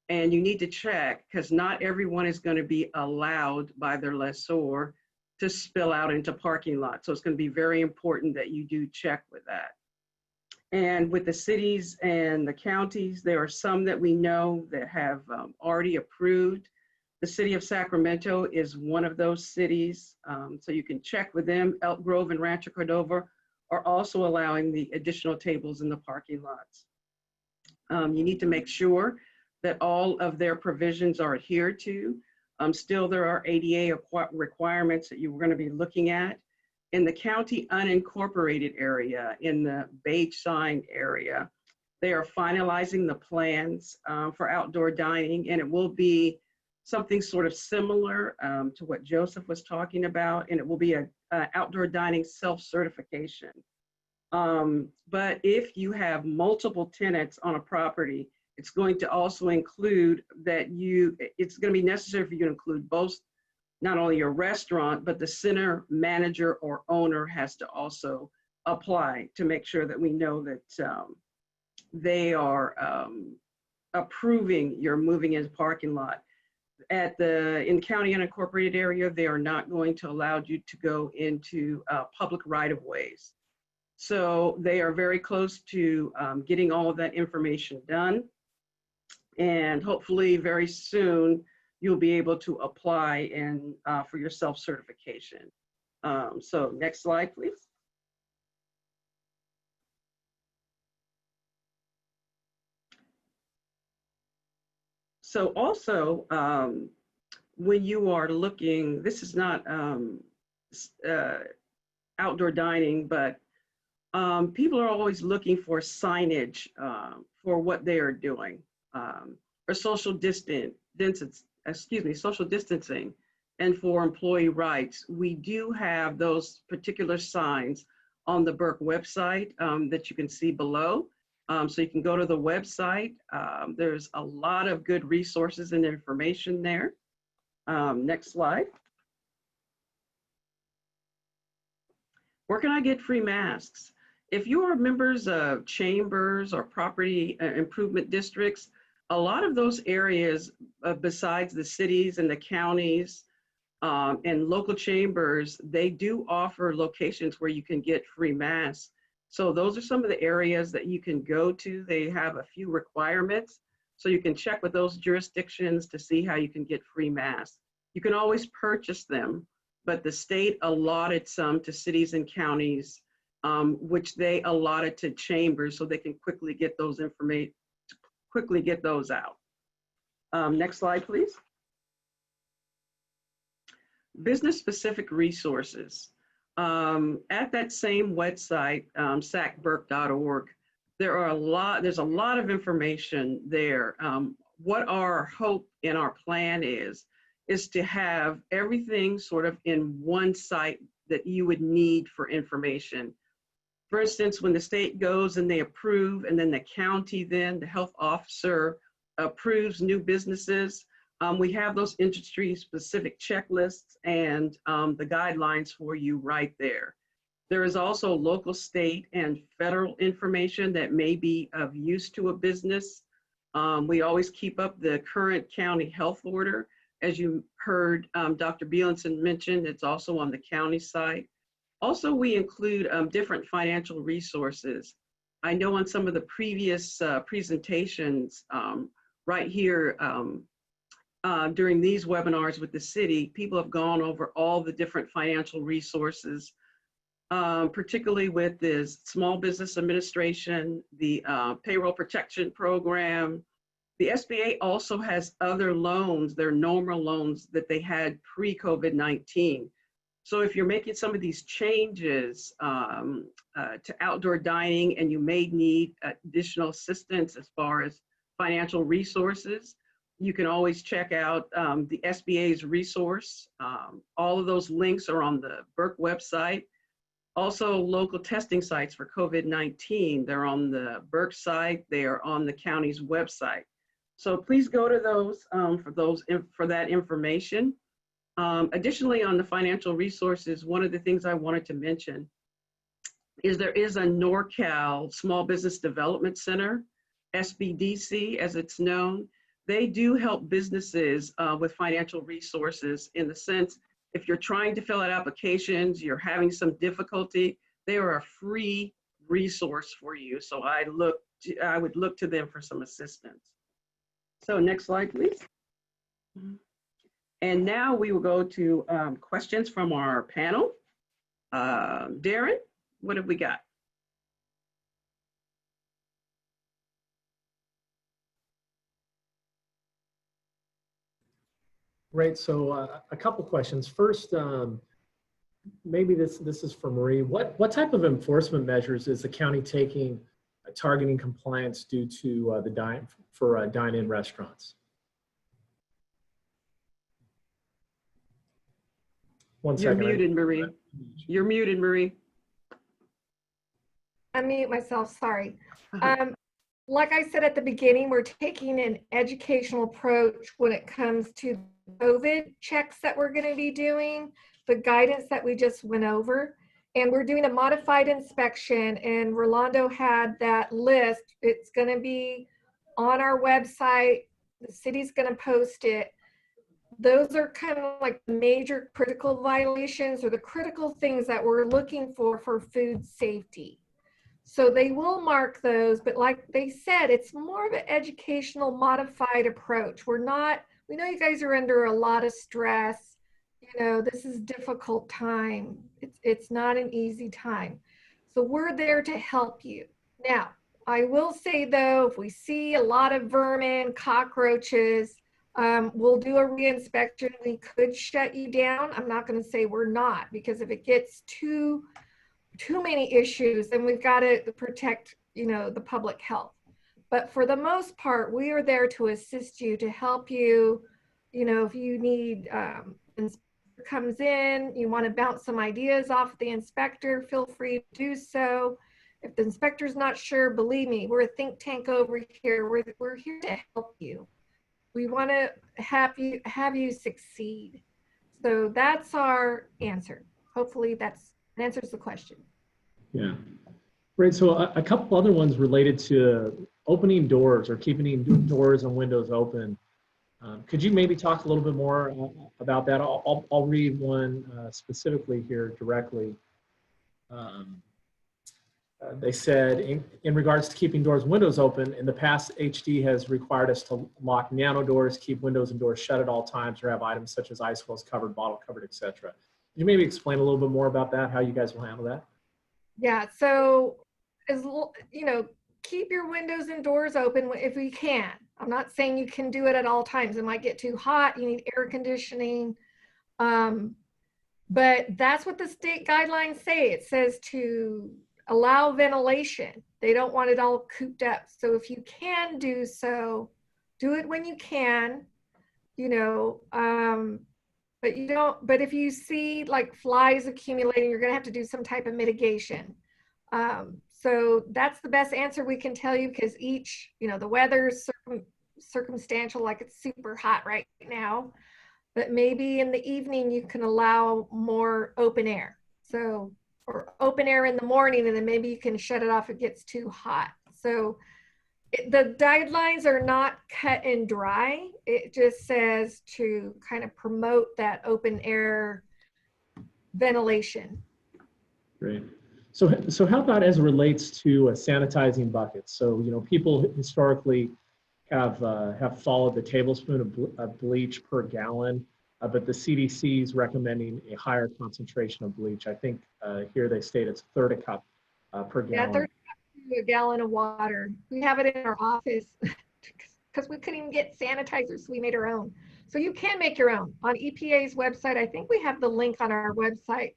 and you need to check because not everyone is going to be allowed by their lessor to spill out into parking lots. So it's going to be very important that you do check with that. And with the cities and the counties, there are some that we know that have already approved. The city of Sacramento is one of those cities. So you can check with them. Elk Grove and Rancho Cordova are also allowing the additional tables in the parking lots. You need to make sure that all of their provisions are adhered to. Still, there are ADA requirements that you're going to be looking at. In the county unincorporated area, in the beige sign area, they are finalizing the plans for outdoor dining, and it will be something sort of similar to what Joseph was talking about, and it will be an outdoor dining self-certification. But if you have multiple tenants on a property, it's going to also include that it's going to be necessary for you to include both, not only your restaurant, but the center manager or owner has to also apply to make sure that we know that they are approving your moving into parking lot. In the county unincorporated area, they are not going to allow you to go into public right-of-ways. So they are very close to getting all of that information done. And hopefully very soon, you'll be able to apply and for your self-certification. So next slide, please. So also, when you are looking, this is not outdoor dining, but people are always looking for signage for what they are doing, for social distancing, and for employee rights. We do have those particular signs on the Burke website that you can see below. So you can go to the website. There's a lot of good resources and information there. Next slide. Where can I get free masks? If you are members of chambers or property improvement districts, a lot of those areas, besides the cities and the counties and local chambers, they do offer locations where you can get free masks. So those are some of the areas that you can go to. They have a few requirements. So you can check with those jurisdictions to see how you can get free masks. You can always purchase them, but the state allotted some to cities and counties, which they allotted to chambers so they can quickly get those out. Next slide, please. Business-specific resources. At that same website, sacburke.org, there's a lot of information there. What our hope and our plan is to have everything sort of in one site that you would need for information. For instance, when the state goes and they approve, and then the county, then the health officer approves new businesses, we have those industry-specific checklists and the guidelines for you right there. There is also local, state, and federal information that may be of use to a business. We always keep up the current county health order. As you heard Dr. Bielenson mention, it's also on the county site. Also, we include different financial resources. I know on some of the previous presentations right here, during these webinars with the city, people have gone over all the different financial resources, particularly with the Small Business Administration, the Payroll Protection Program. The SBA also has other loans, their normal loans that they had pre-COVID-19. So if you're making some of these changes to outdoor dining and you may need additional assistance as far as financial resources, you can always check out the SBA's resource. All of those links are on the Burke website. Also, local testing sites for COVID-19, they're on the Burke site, they are on the county's website. So please go to those for that information. Additionally, on the financial resources, one of the things I wanted to mention is there is a NorCal Small Business Development Center, SBDC as it's known. They do help businesses with financial resources in the sense, if you're trying to fill out applications, you're having some difficulty, they are a free resource for you. So I would look to them for some assistance. So next slide, please. And now we will go to questions from our panel. Darren, what have we got? Great. So a couple questions. First, maybe this is for Marie. What type of enforcement measures is the county taking targeting compliance due to the dine-in restaurants? One second. You're muted, Marie. You're muted, Marie. Unmute myself, sorry. Like I said at the beginning, we're taking an educational approach when it comes to COVID checks that we're going to be doing, the guidance that we just went over, and we're doing a modified inspection, and Rolando had that list. It's going to be on our website. The city's going to post it. Those are kind of like major critical violations or the critical things that we're looking for food safety. So they will mark those, but like they said, it's more of an educational modified approach. We know you guys are under a lot of stress. You know, this is a difficult time. It's not an easy time. So we're there to help you. Now, I will say though, if we see a lot of vermin, cockroaches, we'll do a reinspection. We could shut you down. I'm not going to say we're not, because if it gets too many issues, then we've got to protect, you know, the public health. But for the most part, we are there to assist you, to help you. You know, if you need, inspector comes in, you want to bounce some ideas off the inspector, feel free to do so. If the inspector's not sure, believe me, we're a think tank over here. We're here to help you. We want to have you succeed. So that's our answer. Hopefully that answers the question. Yeah, great. So a couple other ones related to opening doors or keeping doors and windows open. Could you maybe talk a little bit more about that? I'll read one specifically here directly. They said, in regards to keeping doors and windows open, in the past, HD has required us to lock nano doors, keep windows and doors shut at all times, or have items such as ice wells covered, bottle covered, etc. Could you maybe explain a little bit more about that, how you guys will handle that? Yeah, so as you know, keep your windows and doors open if you can. I'm not saying you can do it at all times. It might get too hot. You need air conditioning. But that's what the state guidelines say. It says to allow ventilation. They don't want it all cooped up. So if you can do so, do it when you can, you know, but you don't, but if you see like flies accumulating, you're going to have to do some type of mitigation. So that's the best answer we can tell you, because each, you know, the weather's circumstantial, like it's super hot right now, but maybe in the evening you can allow more open air. So, or open air in the morning, and then maybe you can shut it off if it gets too hot. So the guidelines are not cut and dry. It just says to kind of promote that open air ventilation. Great. So how about as it relates to sanitizing buckets? So, you know, people historically have followed the tablespoon of bleach per gallon, but the CDC is recommending a higher concentration of bleach. I think here they state it's a third a cup per gallon. Yeah, third cup to a gallon of water. We have it in our office because we couldn't even get sanitizers, so we made our own. So you can make your own. On EPA's website, I think we have the link on our website.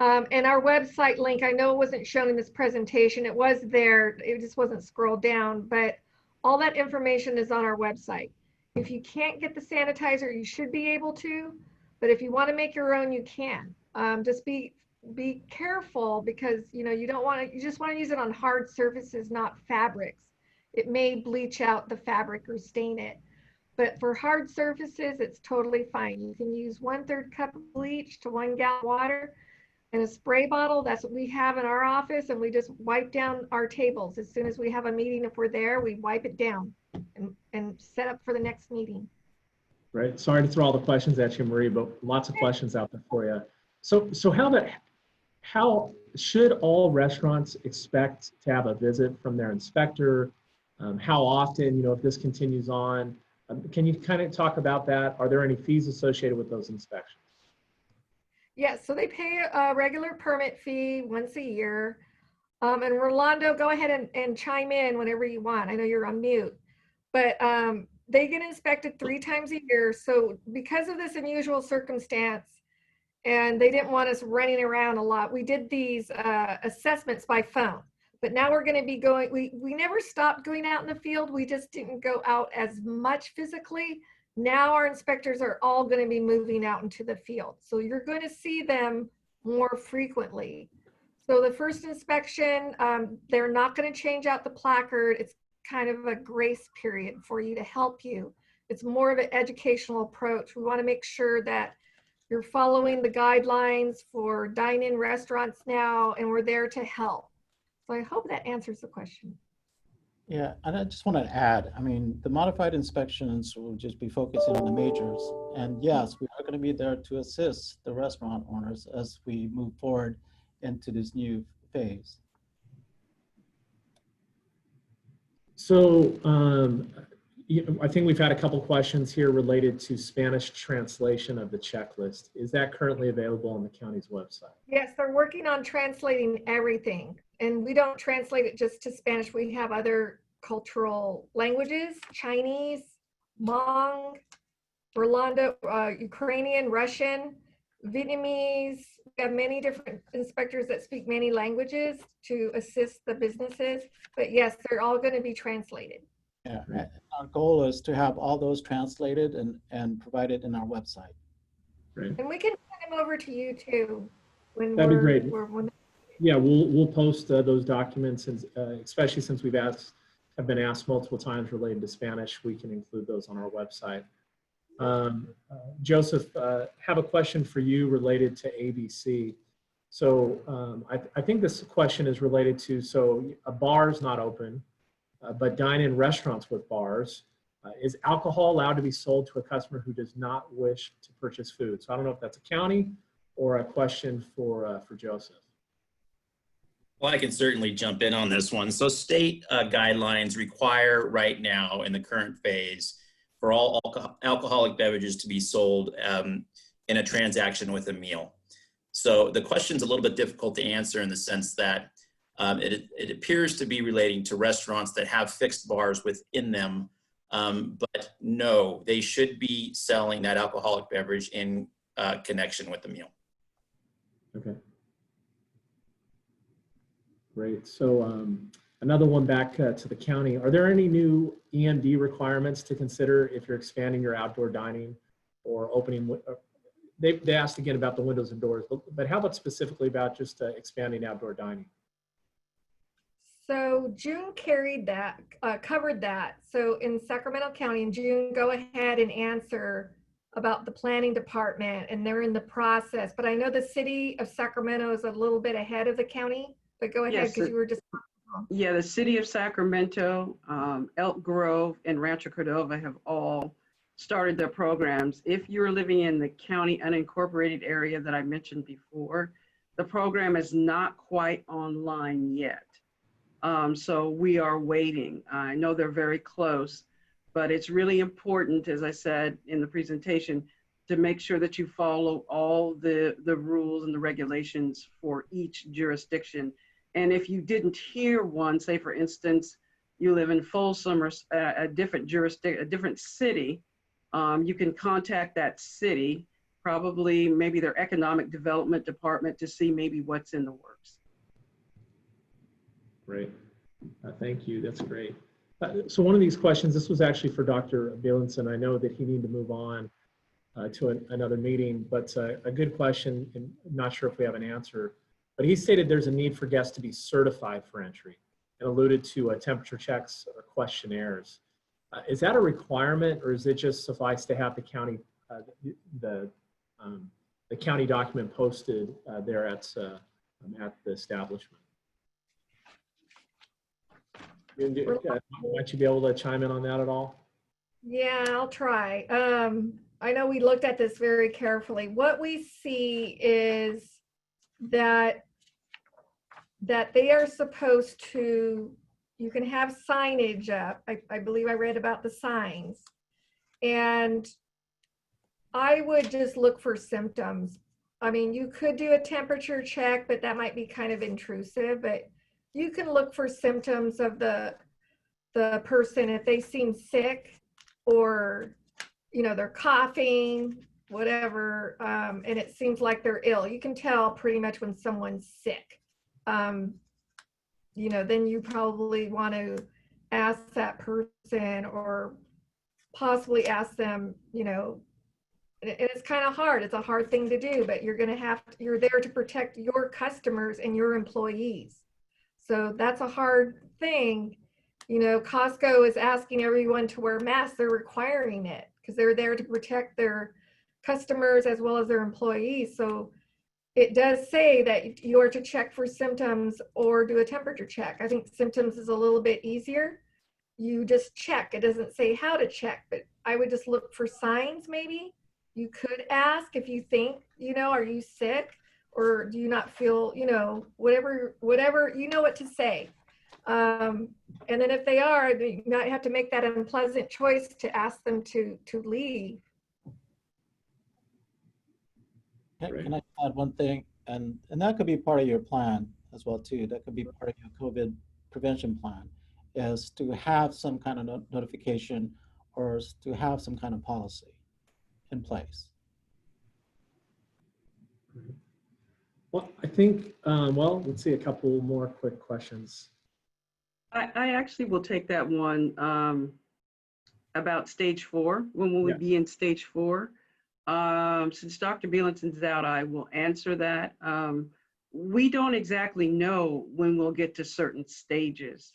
And our website link, I know it wasn't shown in this presentation. It was there, it just wasn't scrolled down, but all that information is on our website. If you can't get the sanitizer, you should be able to, but if you want to make your own, you can. Just be be careful because, you know, you don't want to, you just want to use it on hard surfaces, not fabrics. It may bleach out the fabric or stain it. But for hard surfaces, it's totally fine. You can use 1/3 cup of bleach to 1 gallon of water and a spray bottle. That's what we have in our office. And we just wipe down our tables. As soon as we have a meeting, if we're there, we wipe it down and set up for the next meeting. Right. Sorry to throw all the questions at you, Marie, but lots of questions out there for you. So how should all restaurants expect to have a visit from their inspector? How often, you know, if this continues on? Can you kind of talk about that? Are there any fees associated with those inspections? Yes, so they pay a regular permit fee once a year. And Rolando, go ahead and chime in whenever you want. I know you're on mute, but they get inspected 3 times a year. So because of this unusual circumstance, and they didn't want us running around a lot, we did these assessments by phone. But now we're going to be going, we never stopped going out in the field. We just didn't go out as much physically. Now our inspectors are all going to be moving out into the field. So you're going to see them more frequently. So the first inspection, they're not going to change out the placard. It's kind of a grace period for you to help you. It's more of an educational approach. We want to make sure that you're following the guidelines for dine-in restaurants now, and we're there to help. So I hope that answers the question. Yeah, and I just want to add, I mean, the modified inspections will just be focusing on the majors. And yes, we are going to be there to assist the restaurant owners as we move forward into this new phase. So I think we've had a couple questions here related to Spanish translation of the checklist. Is that currently available on the county's website? Yes, they're working on translating everything. And we don't translate it just to Spanish. We have other cultural languages, Chinese, Hmong, Rolando, Ukrainian, Russian, Vietnamese. We have many different inspectors that speak many languages to assist the businesses. But yes, they're all going to be translated. Yeah, our goal is to have all those translated and provided in our website. Great. And we can send them over to you too. That'd be great. Yeah, we'll post those documents, and especially since have been asked multiple times related to Spanish, we can include those on our website. Joseph, have a question for you related to ABC. So I think this question is related to, so a bar is not open, but dine-in restaurants with bars. Is alcohol allowed to be sold to a customer who does not wish to purchase food? So I don't know if that's a county or a question for Joseph. Well, I can certainly jump in on this one. So state guidelines require right now in the current phase for all alcoholic beverages to be sold in a transaction with a meal. So the question's a little bit difficult to answer in the sense that it appears to be relating to restaurants that have fixed bars within them, but no, they should be selling that alcoholic beverage in connection with the meal. Okay. Great. So another one back to the county. Are there any new EMD requirements to consider if you're expanding your outdoor dining or opening? They asked again about the windows and doors, but how about specifically about just expanding outdoor dining? So June carried that, covered that. So in Sacramento County in June, go ahead and answer about the planning department, and they're in the process. But I know the city of Sacramento is a little bit ahead of the county, but go ahead because you were just. Yeah, the city of Sacramento, Elk Grove, and Rancho Cordova have all started their programs. If you're living in the county unincorporated area that I mentioned before, the program is not quite online yet. So we are waiting. I know they're very close, but it's really important, as I said in the presentation, to make sure that you follow all the rules and the regulations for each jurisdiction. And if you didn't hear one, say for instance, you live in Folsom or a different jurisdiction, a different city, you can contact that city, probably maybe their economic development department, to see maybe what's in the works. Great. Thank you. That's great. So one of these questions, this was actually for Dr. Bielenson. I know that he needed to move on. another meeting, but a good question, and I'm not sure if we have an answer. But he stated there's a need for guests to be certified for entry and alluded to temperature checks or questionnaires. Is that a requirement, or is it just suffice to have the county the county document posted there at the establishment? Might you be able to chime in on that at all? Yeah, I'll try. I know we looked at this very carefully. What we see is that they are supposed to, you can have signage up. I believe I read about the signs. And I would just look for symptoms. I mean, you could do a temperature check, but that might be kind of intrusive. But you can look for symptoms of the person if they seem sick, or they're coughing, whatever, and it seems like they're ill. You can tell pretty much when someone's sick. Then you probably want to ask that person, or possibly ask them, and it's kind of hard. It's a hard thing to do, but you're there to protect your customers and your employees. So that's a hard thing. Costco is asking everyone to wear masks. They're requiring it because they're there to protect their customers as well as their employees. So it does say that you are to check for symptoms or do a temperature check. I think symptoms is a little bit easier. You just check. It doesn't say how to check, but I would just look for signs maybe. You could ask if you think, are you sick, or do you not feel, whatever, you know what to say. And then if they are, you might have to make that unpleasant choice to ask them to leave. Can I add one thing? And that could be part of your plan as well too. That could be part of your COVID prevention plan, is to have some kind of notification or to have some kind of policy in place. Well, I think, let's see a couple more quick questions. I actually will take that one about stage 4. When will we be in stage 4? Since Dr. Bielensen's out, I will answer that. We don't exactly know when we'll get to certain stages.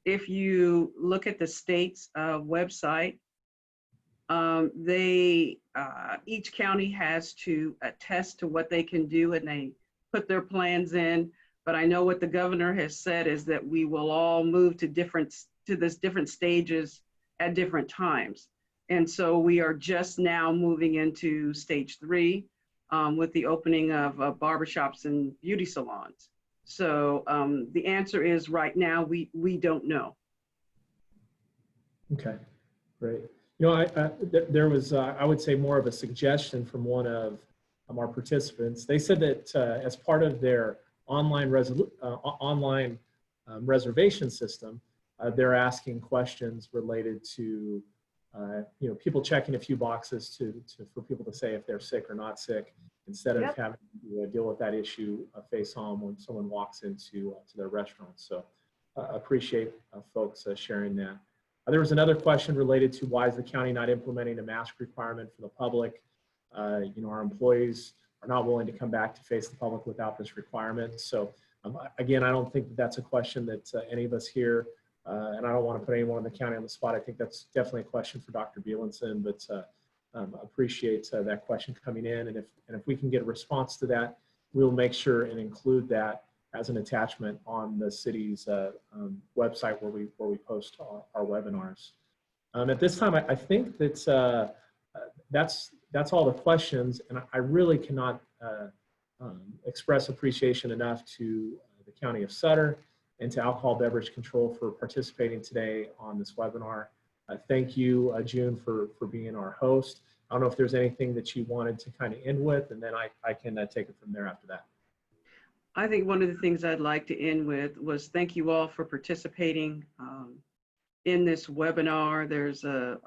If you look at the state's website, each county has to attest to what they can do, and they put their plans in. But I know what the governor has said is that we will all move to different stages at different times. And so we are just now moving into stage 3 with the opening of barbershops and beauty salons. So the answer is right now, we don't know. Okay, great. There was, I would say, more of a suggestion from one of our participants. They said that as part of their online reservation system, they're asking questions related to people checking a few boxes for people to say if they're sick or not sick, instead of having to deal with that issue face on when someone walks into to their restaurant. So appreciate folks sharing that. There was another question related to why is the county not implementing a mask requirement for the public? Our employees are not willing to come back to face the public without this requirement. So again, I don't think that's a question that any of us here, and I don't want to put anyone in the county on the spot. I think that's definitely a question for Dr. Bielensen, but appreciate that question coming in. And if we can get a response to that, we'll make sure and include that as an attachment on the city's website where we post our webinars. At this time, I think that's all the questions, and I really cannot express appreciation enough to the County of Sutter and to Alcohol Beverage Control for participating today on this webinar. Thank you, June, for being our host. I don't know if there's anything that you wanted to kind of end with, and then I can take it from there after that. I think one of the things I'd like to end with was thank you all for participating in this webinar. There's a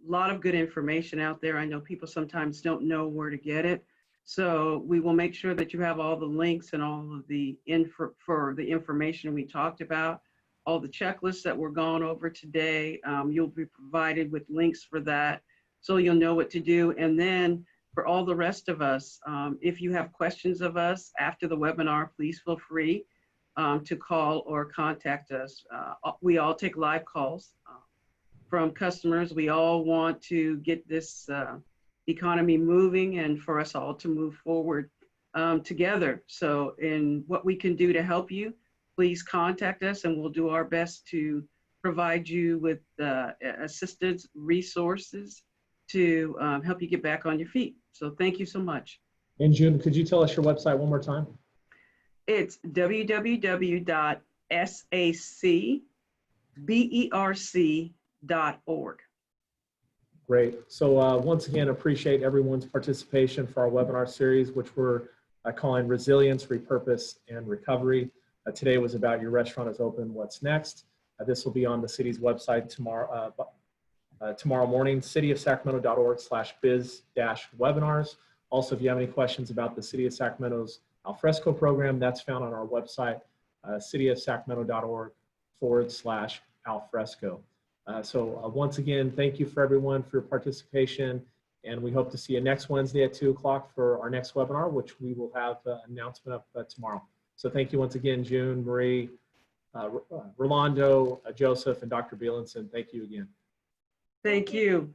lot of good information out there. I know people sometimes don't know where to get it. So we will make sure that you have all the links and all of the information we talked about, all the checklists that were gone over today. You'll be provided with links for that. so you'll know what to do. And then for all the rest of us, if you have questions of us after the webinar, please feel free to call or contact us. We all take live calls from customers. We all want to get this economy moving and for us all to move forward together. So in what we can do to help you, please contact us and we'll do our best to provide you with assistance, resources to help you get back on your feet. So thank you so much. And June, could you tell us your website one more time? It's www.sacberc.org. Great. So once again, appreciate everyone's participation for our webinar series, which we're calling Resilience, Repurpose, and Recovery. Today was about Your Restaurant is Open, What's Next? This will be on the city's website tomorrow morning, cityofsacramento.org/biz-webinars. Also, if you have any questions about the City of Sacramento's Alfresco program, that's found on our website, cityofsacramento.org/alfresco. Once again, thank you for everyone for your participation, and we hope to see you next Wednesday at 2 o'clock for our next webinar, which we will have an announcement of tomorrow. So thank you once again, June, Marie, Rolando, Joseph, and Dr. Bielenson. Thank you again. Thank you.